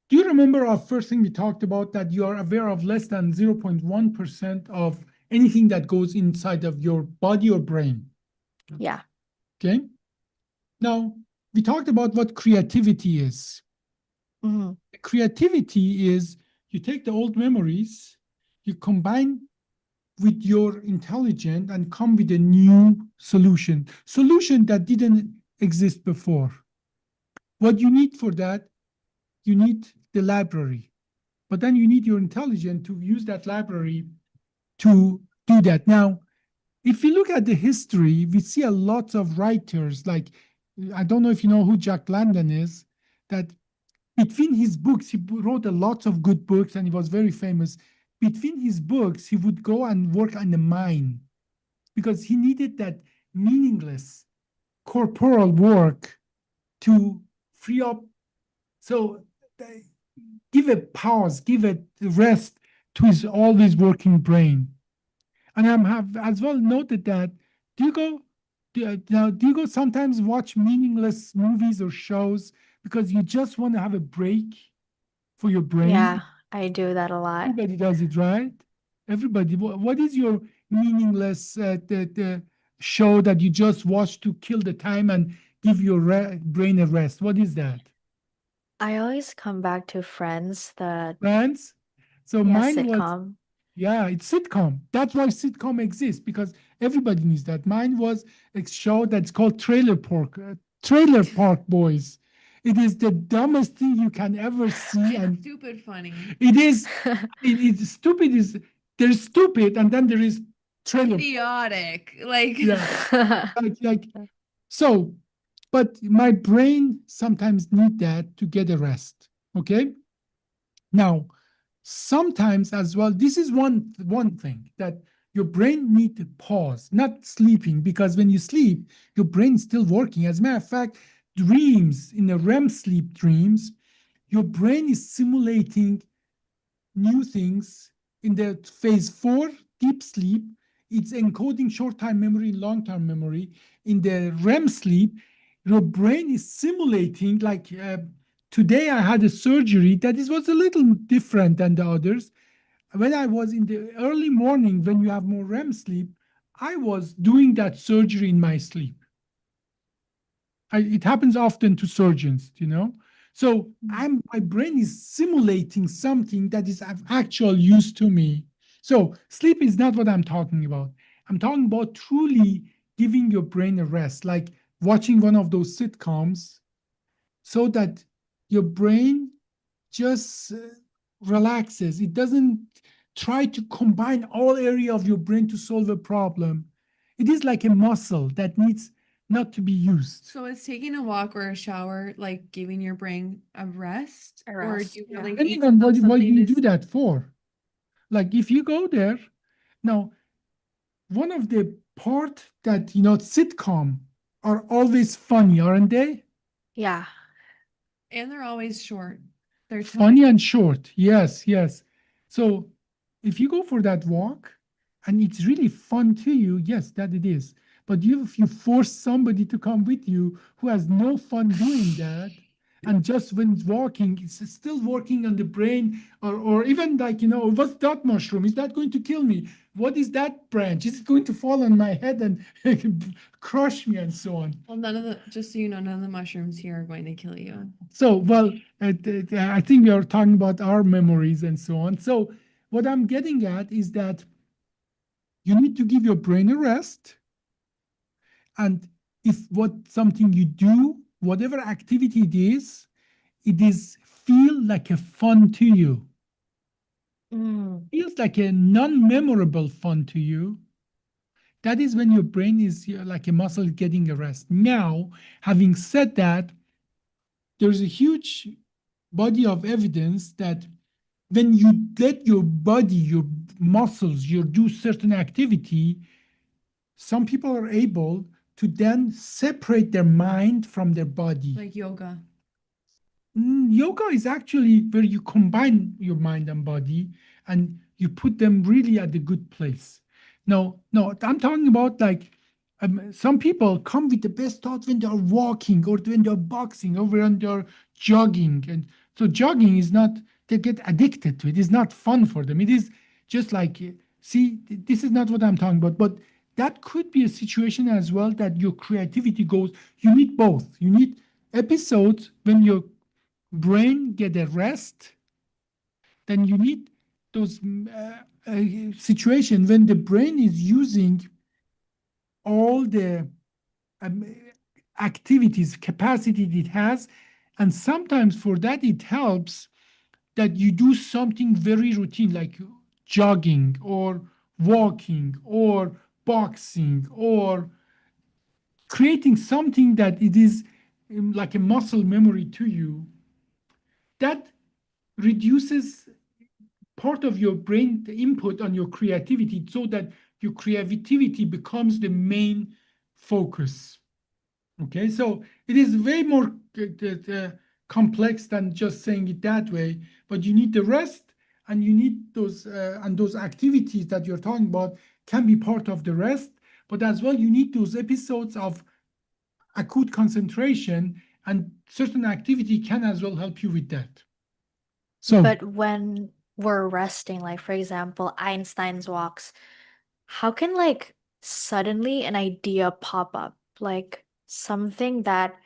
Do you remember our first thing we talked about that you are aware of less than 0.1% of anything that goes inside of your body or brain? Yeah. Okay. Now, we talked about what creativity is. Hmm. Creativity is you take the old memories, you combine with your intelligence and come with a new solution that didn't exist before. What you need for that, you need the library, but then you need your intelligence to use that library to do that. Now, if we look at the history, we see a lot of writers like, I don't know if you know who Jack London is, that between his books, he wrote a lot of good books and he was very famous. Between his books, he would go and work on the mine because he needed that meaningless corporal work to free up. So give a pause, give a rest to his always working brain. And I have as well noted that do you go do you go sometimes watch meaningless movies or shows because you just want to have a break for your brain? Yeah, I do that a lot. Everybody does it, right? Everybody. What is your meaningless the show that you just watch to kill the time and give your brain a rest? What is that? I always come back to Friends, the Friends? So yeah, mine was sitcom. yeah, it's sitcom. That's why sitcom exists because everybody needs that. Mine was a show that's called Trailer Park Boys. It is the dumbest thing you can ever see, and Stupid funny. it is. It is stupid. Is there's stupid, and then there is trailer. Idiotic. Like Yeah, like so. But my brain sometimes need that to get a rest. Okay. Now, sometimes as well, this is one thing that your brain need to pause, not sleeping, because when you sleep, your brain's still working. As a matter of fact, dreams in a REM sleep dreams, your brain is simulating new things in the phase 4 deep sleep. It's encoding short-term memory and long-term memory. In the REM sleep, your brain is simulating like today I had a surgery that was a little different than the others. When I was in the early morning, when you have more REM sleep, I was doing that surgery in my sleep. It happens often to surgeons, you know. So my brain is simulating something that is of actual use to me. So sleep is not what I'm talking about. I'm talking about truly giving your brain a rest, like watching one of those sitcoms, so that your brain just relaxes. It doesn't try to combine all area of your brain to solve a problem. It is like a muscle that needs not to be used. so is taking a walk or a shower like giving your brain a rest? A Or rest, do you yeah. really Depending need on to have what something you to do that for. Like if you go there, now one of the part that sitcom are always funny, aren't they? Yeah. and they're always short. They're Funny and short. Yes, yes. So if you go for that walk and it's really fun to you, yes, that it is. But if you force somebody to come with you who has no fun doing that, and just when walking, it's still working on the brain, or even like, what's that mushroom? Is that going to kill me? What is that branch? Is it going to fall on my head and crush me and so on? Well, just so you know, none of the mushrooms here are going to kill you. So, well, I think we are talking about our memories and so on. So, what I'm getting at is that you need to give your brain a rest. And if what something you do, whatever activity it is feel like a fun to you, Mm. feels like a non-memorable fun to you, that is when your brain is like a muscle getting a rest. Now, having said that, there's a huge body of evidence that when you let your body, your muscles, you do certain activity, some people are able to then separate their mind from their body. Like yoga. Yoga is actually where you combine your mind and body and you put them really at the good place. No, I'm talking about like some people come with the best thoughts when they're walking or when they're boxing or when they're jogging. And so jogging is not, they get addicted to it. It's not fun for them. It is just like, see, this is not what I'm talking about. But that could be a situation as well that your creativity goes, you need both. You need episodes when your brain get a rest, then you need those situation when the brain is using all the um, activities, capacity it has, and sometimes for that it helps that you do something very routine like jogging or walking or boxing or creating something that it is like a muscle memory to you that reduces part of your brain the input on your creativity so that your creativity becomes the main focus. Okay, so it is way more complex than just saying it that way, but you need the rest and you need those activities that you're talking about can be part of the rest, but as well you need those episodes of acute concentration and certain activity can as well help you with that. So But when we're resting, like for example, Einstein's walks, how can like suddenly an idea pop up? Like something that,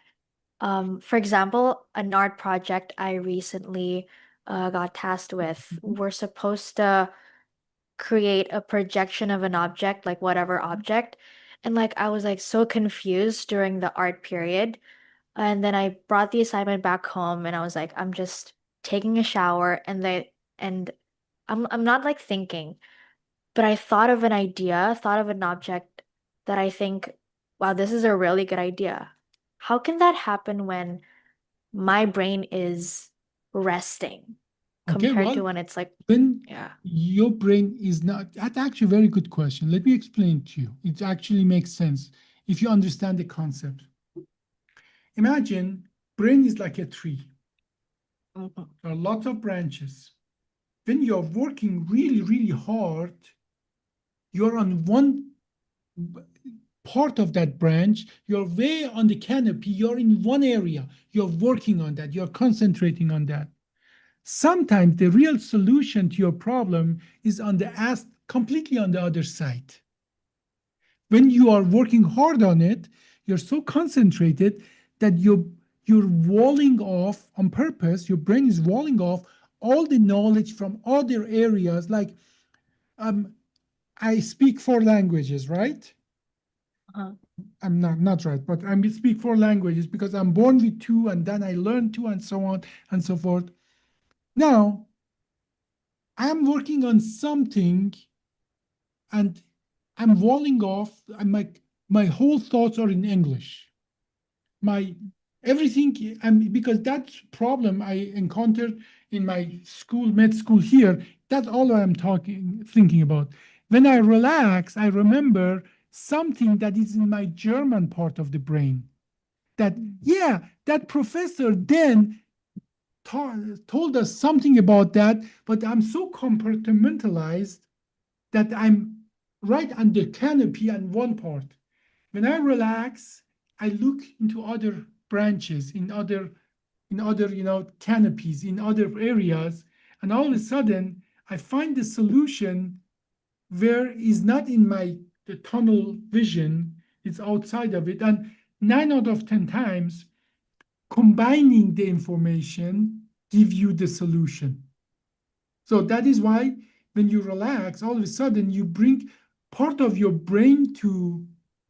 for example, an art project I recently got tasked with, we're supposed to create a projection of an object, like whatever object. And like I was like so confused during the art period. And then I brought the assignment back home and I was like, I'm just taking a shower and I'm not like thinking, but I thought of an idea, thought of an object that I think, wow, this is a really good idea. How can that happen when my brain is resting okay, compared to well, when it's like, when yeah. your brain is not, that's actually a very good question. Let me explain to you. It actually makes sense if you understand the concept. Imagine brain is like a tree. Mhm. There are lots of branches. When you're working really, really hard, you're on one part of that branch, you're way on the canopy, you're in one area, you're working on that, you're concentrating on that. Sometimes the real solution to your problem is on the ass completely on the other side. When you are working hard on it, you're so concentrated that you're walling off on purpose, your brain is walling off all the knowledge from other areas. Like um, I speak four languages, right? Uh-huh. I'm not right, but I speak four languages because I'm born with two and then I learn two and so on and so forth. Now, I'm working on something and I'm walling off, and my whole thoughts are in English. My everything, and because that problem I encountered in my school, med school here, that's all I'm thinking about. When I relax, I remember something that is in my German part of the brain. That, yeah, that professor then told us something about that, but I'm so compartmentalized that I'm right under canopy on one part. When I relax, I look into other branches, in other canopies, in other areas, and all of a sudden I find the solution where is not in my the tunnel vision, it's outside of it. And 9 out of 10 times, combining the information give you the solution. So that is why when you relax, all of a sudden you bring part of your brain to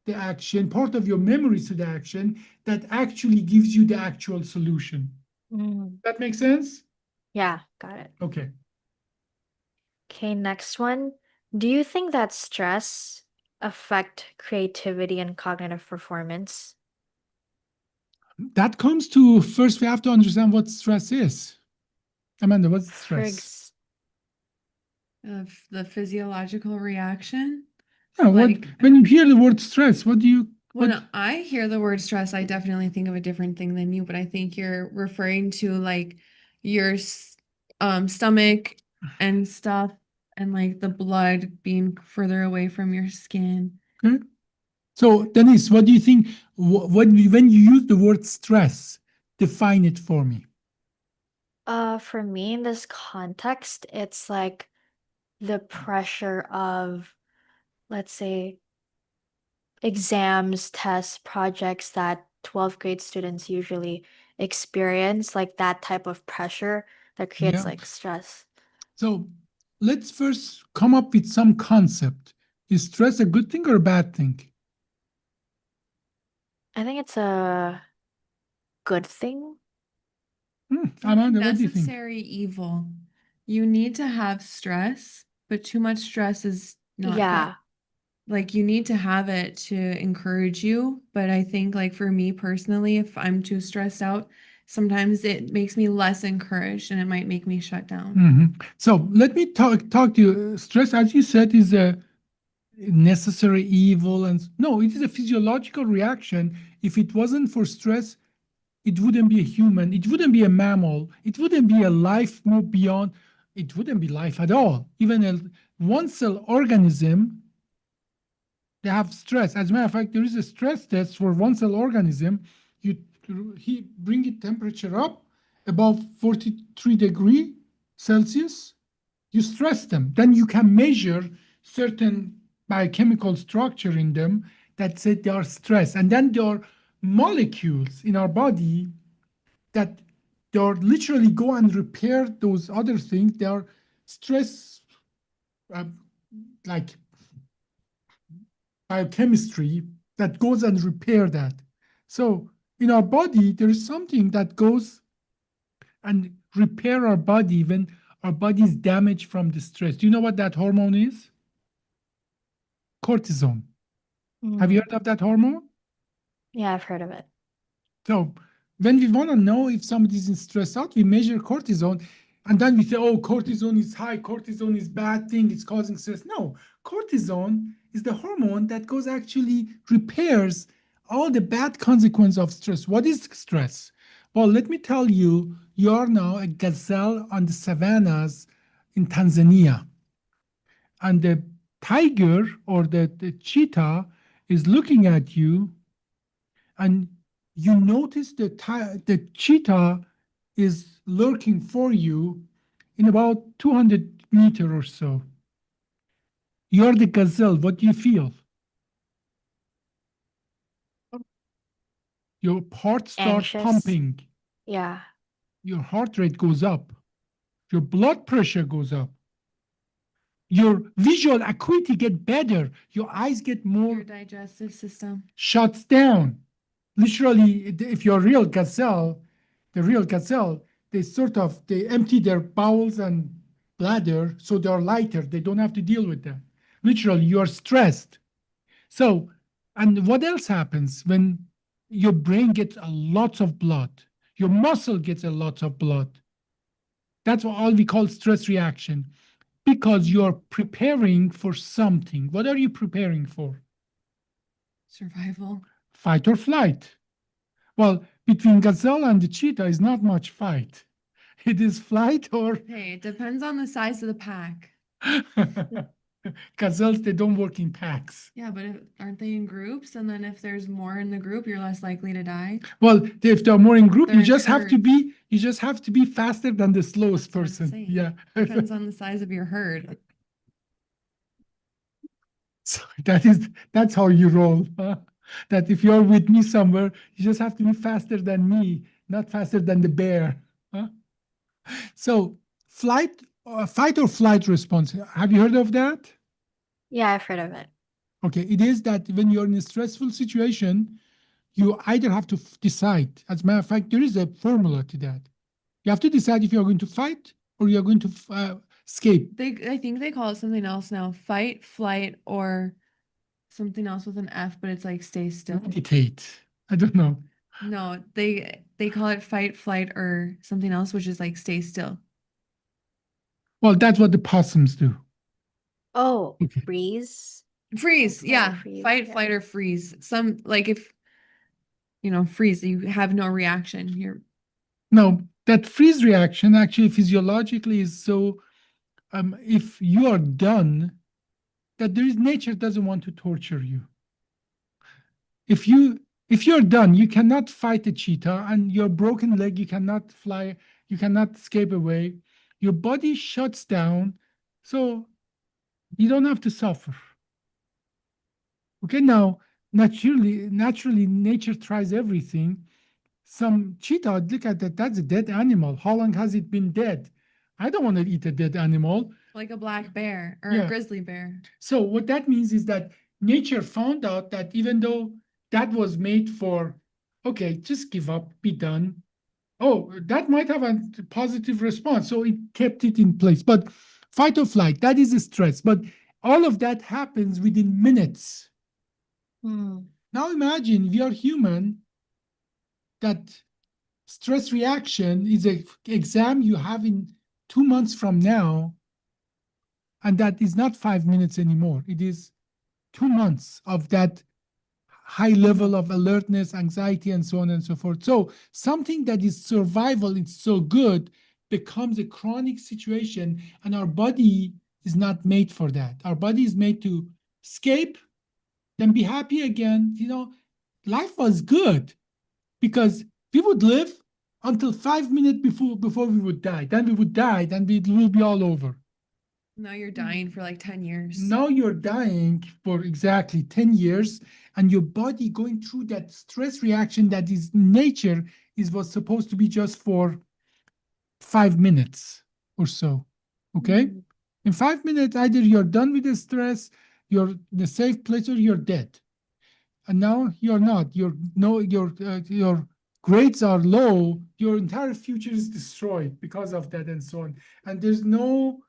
the action, part of your memories to the action that actually gives you the actual solution. Mm. That makes sense? Yeah, got it. Okay. Okay, next one. Do you think that stress affect creativity and cognitive performance? That comes to first, we have to understand what stress is. Amanda, what's For stress? ex Of the physiological reaction. Yeah, what Like when you hear the word stress, what do you what when I hear the word stress, I definitely think of a different thing than you, but I think you're referring to like your stomach and stuff and like the blood being further away from your skin. okay? So Denise, what do you think when you use the word stress, define it for me. For me in this context, it's like the pressure of, let's say, exams, tests, projects that 12th grade students usually experience, like that type of pressure that creates Yeah. like stress. So let's first come up with some concept. Is stress a good thing or a bad thing? I think it's a good thing. Like a Amanda, what do you think? necessary evil. You need to have stress, but too much stress is not good. Yeah. Like you need to have it to encourage you, but I think like for me personally, if I'm too stressed out, sometimes it makes me less encouraged and it might make me shut down. So let me talk to you. Stress, as you said, is a necessary evil, and no, it is a physiological reaction. If it wasn't for stress, it wouldn't be a human, it wouldn't be a mammal, it wouldn't be a life move beyond, it wouldn't be life at all. Even a one cell organism, they have stress. As a matter of fact, there is a stress test for one cell organism. You he bring it temperature up above 43 degrees Celsius, you stress them, then you can measure certain biochemical structure in them that say they are stressed. And then there are molecules in our body that they are literally go and repair those other things. They are stress, uh, like biochemistry that goes and repair that. So in our body, there is something that goes and repair our body when our body is damaged from the stress. Do you know what that hormone is? Cortisone. Have you Mm. heard of that hormone? Yeah, I've heard of it. So when we want to know if somebody is stressed out, we measure cortisone, and then we say, "Oh, cortisone is high. Cortisone is bad thing. It's causing stress." No, cortisone is the hormone that goes actually repairs all the bad consequence of stress. What is stress? Well, let me tell you, you are now a gazelle on the savannas in Tanzania, and the tiger or the cheetah is looking at you, and you notice the cheetah is lurking for you in about 200 meters or so. You're the gazelle. What do you feel? Your heart start Anxious. pumping. Yeah. Your heart rate goes up. Your blood pressure goes up. Your visual acuity get better. Your eyes get Your more digestive system. shuts down. Literally, if you're a real gazelle, the real gazelle, they empty their bowels and bladder so they're lighter. They don't have to deal with that. Literally, you're stressed. So, and what else happens when your brain gets a lot of blood? Your muscle gets a lot of blood. That's what all we call stress reaction because you're preparing for something. What are you preparing for? Survival. Fight or flight. Well, between gazelle and the cheetah is not much fight. It is flight or Hey, it depends on the size of the pack. gazelles, they don't work in packs. Yeah, but aren't they in groups? And then if there's more in the group, you're less likely to die. Well, if they're more in group, They're in herds. you just have to be faster than the slowest That's what I'm person. saying. Yeah. Depends on the size of your herd. So that's how you roll. Huh? That if you're with me somewhere, you just have to be faster than me, not faster than the bear. Huh? So flight fight or flight response. Have you heard of that? Yeah, I've heard of it. Okay, it is that when you're in a stressful situation, you either have to decide. As a matter of fact, there is a formula to that. You have to decide if you're going to fight or you're going to escape. I think they call it something else now. Fight, flight, or something else with an F, but it's like stay still. Meditate. I don't know. No, they call it fight, flight, or something else, which is like stay still. Well, that's what the possums do. Oh, Okay. freeze. Freeze, Fight or yeah. freeze. Fight, Yeah. flight, or freeze. Some like if freeze, you have no reaction. You're No, that freeze reaction actually physiologically is so if you are done, that there is nature doesn't want to torture you. If you're done, you cannot fight a cheetah, and your broken leg, you cannot fly, you cannot escape away. Your body shuts down, so you don't have to suffer. Okay, now naturally, nature tries everything. Some cheetah, look at that, that's a dead animal. How long has it been dead? I don't want to eat a dead animal. like a black bear or a Yeah. grizzly bear. So what that means is that nature found out that even though that was made for, okay, just give up, be done. Oh, that might have a positive response. So it kept it in place. But fight or flight, that is a stress. But all of that happens within minutes. Hmm. Now imagine we are human, that stress reaction is an exam you have in 2 months from now, and that is not 5 minutes anymore. It is 2 months of that high level of alertness, anxiety, and so on and so forth. So something that is survival, it's so good, becomes a chronic situation, and our body is not made for that. Our body is made to escape, then be happy again. Life was good because we would live until 5 minutes before we would die. Then we would die, then it will be all over. Now you're dying for like 10 years. Now you're dying for exactly 10 years, and your body going through that stress reaction that is nature is what's supposed to be just for 5 minutes or so. Okay? Mm. In 5 minutes, either you're done with the stress, you're in a safe place, or you're dead. And now you're not. Your grades are low. Your entire future is destroyed because of that, and so on. And there's no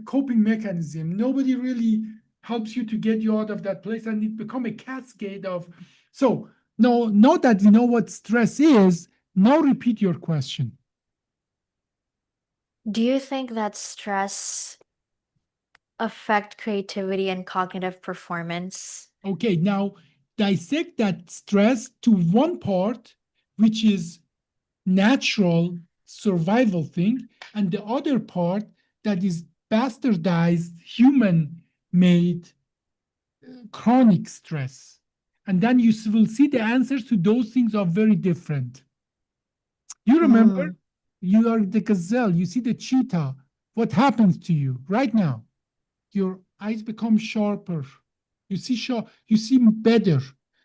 coping mechanism. Nobody really helps you to get you out of that place, and it become a cascade of. So now that we know what stress is, now repeat your question. Do you think that stress affect creativity and cognitive performance? Okay, now dissect that stress to one part, which is natural survival thing, and the other part that is bastardized, human made chronic stress. And then you will see the answers to those things are very different. You remember, you are the gazelle, you see the cheetah. What happens to you right now? Your eyes become sharper. You see better.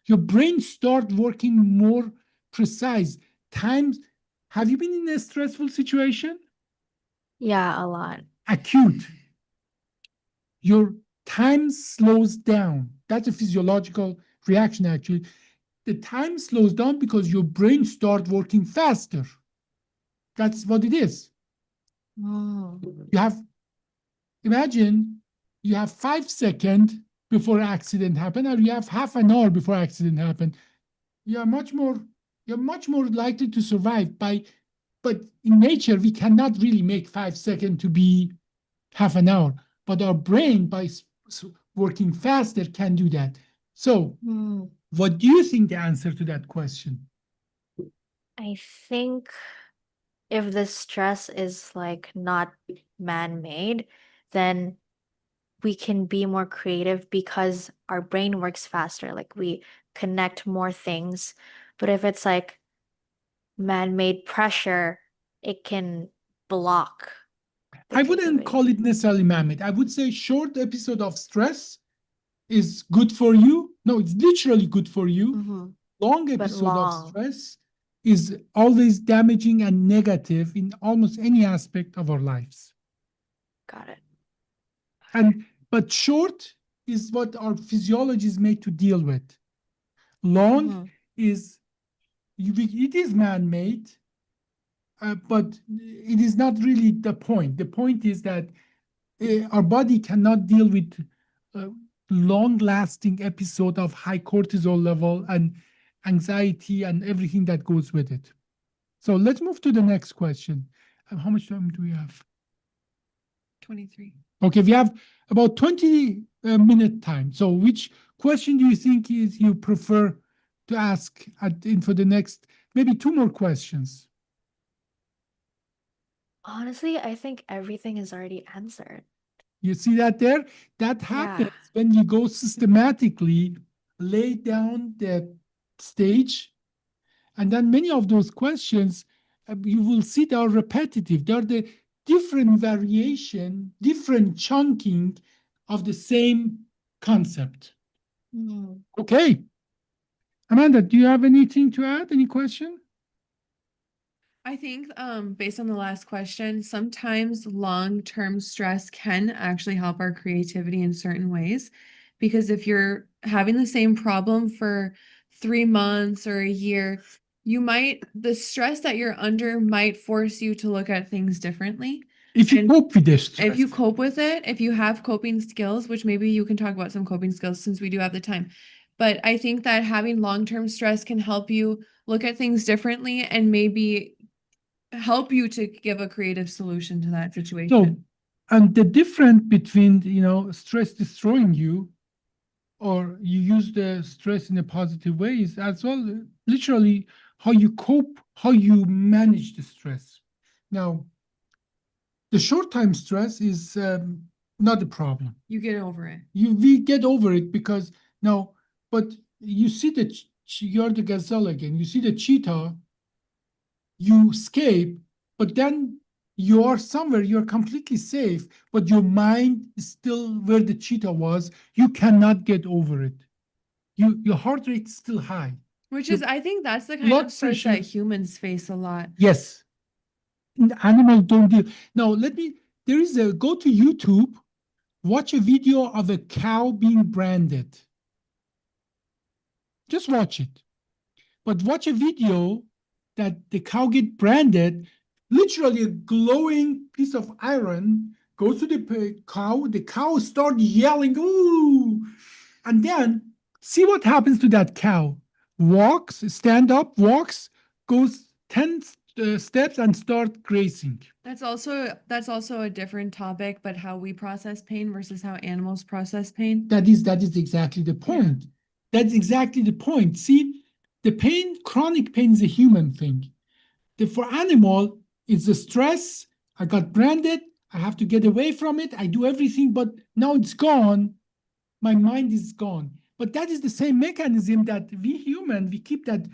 Your brain start working more precise. Times, have you been in a stressful situation? Yeah, a lot. Acute. Your time slows down. That's a physiological reaction, actually. The time slows down because your brain starts working faster. That's what it is. You have, imagine you have 5 seconds before accident happen, or you have half an hour before accident happen. You're much more likely to survive but in nature we cannot really make 5 seconds to be half an hour, but our brain by working faster can do that. So what do you think the answer to that question? I think if the stress is like not man-made, then we can be more creative because our brain works faster. Like we connect more things. But if it's like man-made pressure, it can block the I wouldn't creativity. call it necessarily man-made. I would say short episode of stress is good for you. No, it's literally good for you. Long But episode of long. stress is always damaging and negative in almost any aspect of our lives. Got it. But short is what our physiology is made to deal with. Long Mhm. is it is man-made, but it is not really the point. The point is that our body cannot deal with a long-lasting episode of high cortisol level and anxiety and everything that goes with it. So let's move to the next question. How much time do we have? 23. Okay, we have about 20 minute time. So which question do you think is you prefer to ask for the next, maybe two more questions? Honestly, I think everything is already answered. You see that there? That Yeah. happens when you go systematically, lay down the stage, and then many of those questions you will see they are repetitive. They are the different variation, different chunking of the same concept. Mm. Okay. Amanda, do you have anything to add? Any question? I think based on the last question, sometimes long-term stress can actually help our creativity in certain ways. Because if you're having the same problem for 3 months or a year, the stress that you're under might force you to look at things differently. If you And cope with the if stress. you cope with it, if you have coping skills, which maybe you can talk about some coping skills since we do have the time. But I think that having long-term stress can help you look at things differently and maybe help you to give a creative solution to that So, situation. and the difference between, stress destroying you or you use the stress in a positive way is as well literally how you cope, how you manage the stress. Now, the short-time stress is not a problem. You get over it. We get over it because now, but you see you're the gazelle again. You see the cheetah, you escape, but then you are somewhere, you're completely safe, but your mind is still where the cheetah was. You cannot get over it. Your heart rate is still high. Which Your is, I think that's the kind of blood stress pressure, that humans face a lot. yes. Animals don't deal. Now, go to YouTube, watch a video of a cow being branded. Just watch it. But watch a video that the cow get branded, literally a glowing piece of iron goes to the cow start yelling, ooh, and then see what happens to that cow. Walks, stand up, walks, goes 10 steps and start grazing. That's also a different topic, but how we process pain versus how animals process pain. That is exactly the point. That's exactly the point. See, the pain, chronic pain is a human thing. For animal, it's the stress. I got branded. I have to get away from it. I do everything, but now it's gone. My mind is gone. But that is the same mechanism that we human, we keep that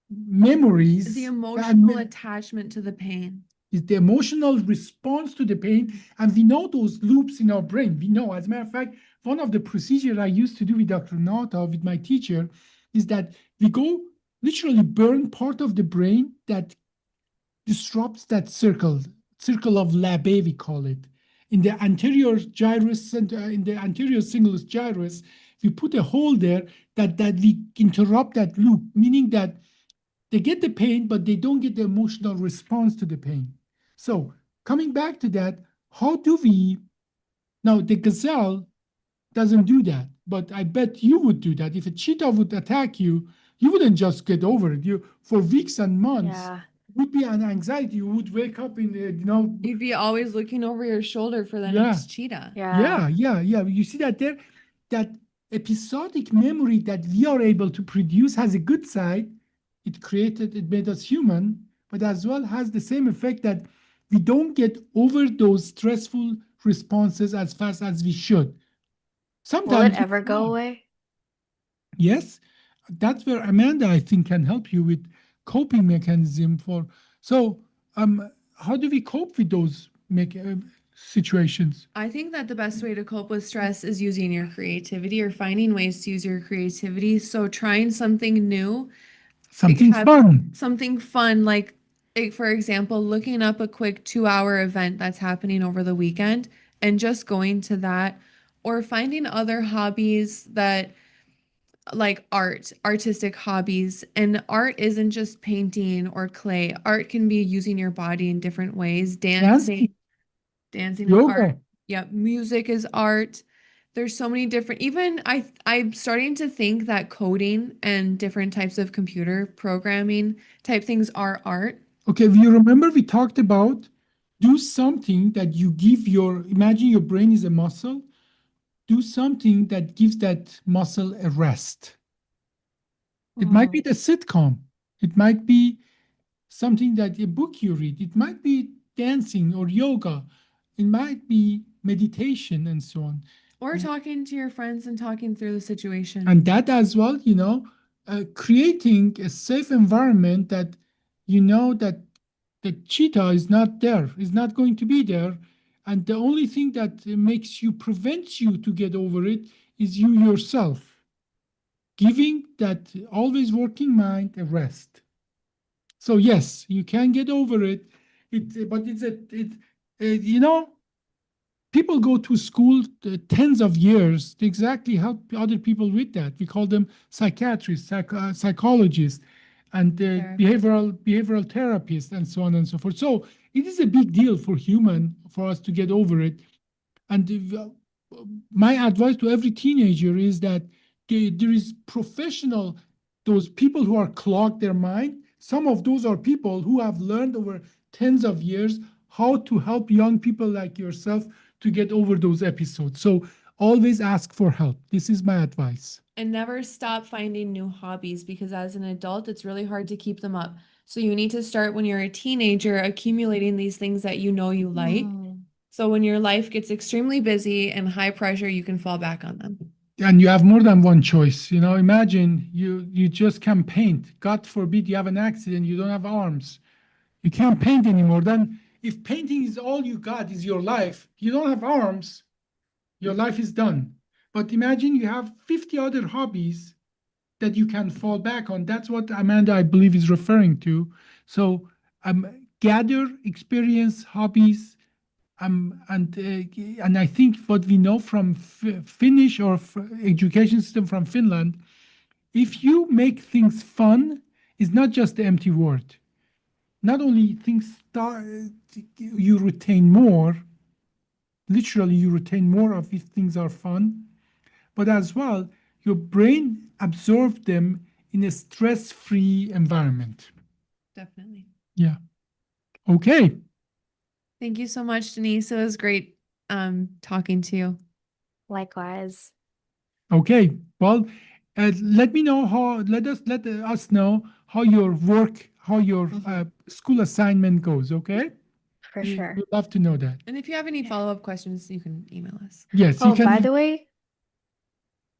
memories. The and emotional attachment to the pain. is the emotional response to the pain. And we know those loops in our brain. We know, as a matter of fact, one of the procedures I used to do with Dr. Nata, with my teacher, is that we go literally burn part of the brain that disrupts that circle of Labbé, we call it. In the anterior gyrus and in the anterior cingulus gyrus, we put a hole there that we interrupt that loop, meaning that they get the pain, but they don't get the emotional response to the pain. So coming back to that, how do we now the gazelle doesn't do that, but I bet you would do that. If a cheetah would attack you, you wouldn't just get over it. You for weeks and months Yeah. would be an anxiety. You would wake up in the, You'd be always looking over your shoulder for the yeah, next cheetah. Yeah. yeah. You see that there, that episodic memory that we are able to produce has a good side. It made us human, but as well has the same effect that we don't get over those stressful responses as fast as we should. Will it Sometimes ever go away? yes, that's where Amanda, I think, can help you with coping mechanism for. So, how do we cope with those situations? I think that the best way to cope with stress is using your creativity or finding ways to use your creativity. So trying something new, like Something have fun. something fun, like like, for example, looking up a quick 2 hour event that's happening over the weekend and just going to that, or finding other hobbies that like artistic hobbies. And art isn't just painting or clay. Art can be using your body in different ways. Dancing, Dancing is art. yoga. Yep, music is art. There's so many different, even I'm starting to think that coding and different types of computer programming type things are art. Okay, you remember we talked about do something that you give your, imagine your brain is a muscle, do something that gives that muscle a rest. It might be Oh. the sitcom. It might be something that a book you read. It might be dancing or yoga. It might be meditation and so on. Or talking to your friends and talking through the situation. And that as well, creating a safe environment that you know that the cheetah is not there, is not going to be there. And the only thing that prevents you to get over it is you yourself, giving that always working mind a rest. So yes, you can get over it. But people go to school tens of years to exactly help other people with that. We call them psychiatrists, psychologists, and Therapist. behavioral therapists, and so on and so forth. So it is a big deal for us to get over it. And my advice to every teenager is that there is professional, those people who are clogged their mind. Some of those are people who have learned over tens of years how to help young people like yourself to get over those episodes. So always ask for help. This is my advice. And never stop finding new hobbies because as an adult, it's really hard to keep them up. So you need to start when you're a teenager, accumulating these things that you know you like. Mm. So when your life gets extremely busy and high pressure, you can fall back on them. And you have more than one choice. Imagine you just can paint. God forbid you have an accident, you don't have arms. You can't paint anymore. Then if painting is all you got is your life, you don't have arms, your life is done. But imagine you have 50 other hobbies that you can fall back on. That's what Amanda, I believe, is referring to. So gather experience, hobbies, and I think what we know from Finnish or education system from Finland, if you make things fun, it's not just the empty word. Not only things start, you retain more, literally you retain more of if things are fun, but as well, your brain absorbs them in a stress-free environment. Definitely. Yeah. Okay. Thank you so much, Denise. It was great talking to you. Likewise. Okay. Well, let us know how your work, how your school assignment goes. Okay. For sure. We'd love to know that. And if you have any follow-up questions, you can email us. Yes, you Oh, by can. the way,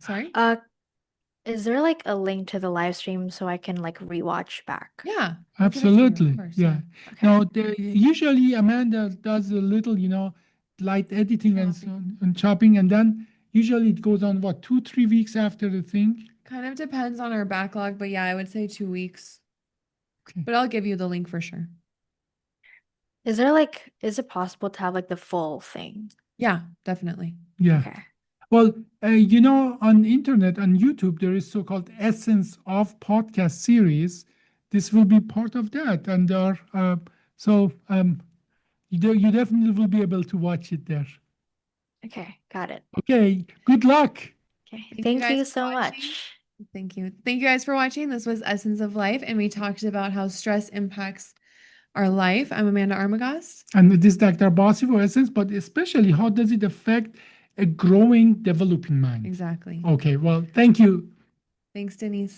Sorry? is there like a link to the live stream so I can like rewatch back? Yeah, I'll give it to you, of Absolutely. course. Yeah. Okay. Now, usually Amanda does a little, light editing and so on, and chopping, and then usually it goes on what, 2, 3 weeks after the thing. Kind of depends on our backlog, but yeah, I would say 2 weeks. Okay. But I'll give you the link for sure. Is it possible to have like the full thing? Yeah, definitely. Yeah. Okay. Well, on internet, on YouTube, there is so-called Essence of Podcast series. This will be part of that, and you definitely will be able to watch it there. Okay, got it. Okay. Good luck. Okay. you Thank guys you for so watching. much. Thank you. Thank you guys for watching. This was Essence of Life, and we talked about how stress impacts our life. I'm Amanda Armagast. And this is Dr. Basi for Essence, but especially how does it affect a growing, developing mind? Exactly. Okay, well, thank you. Thanks, Denise.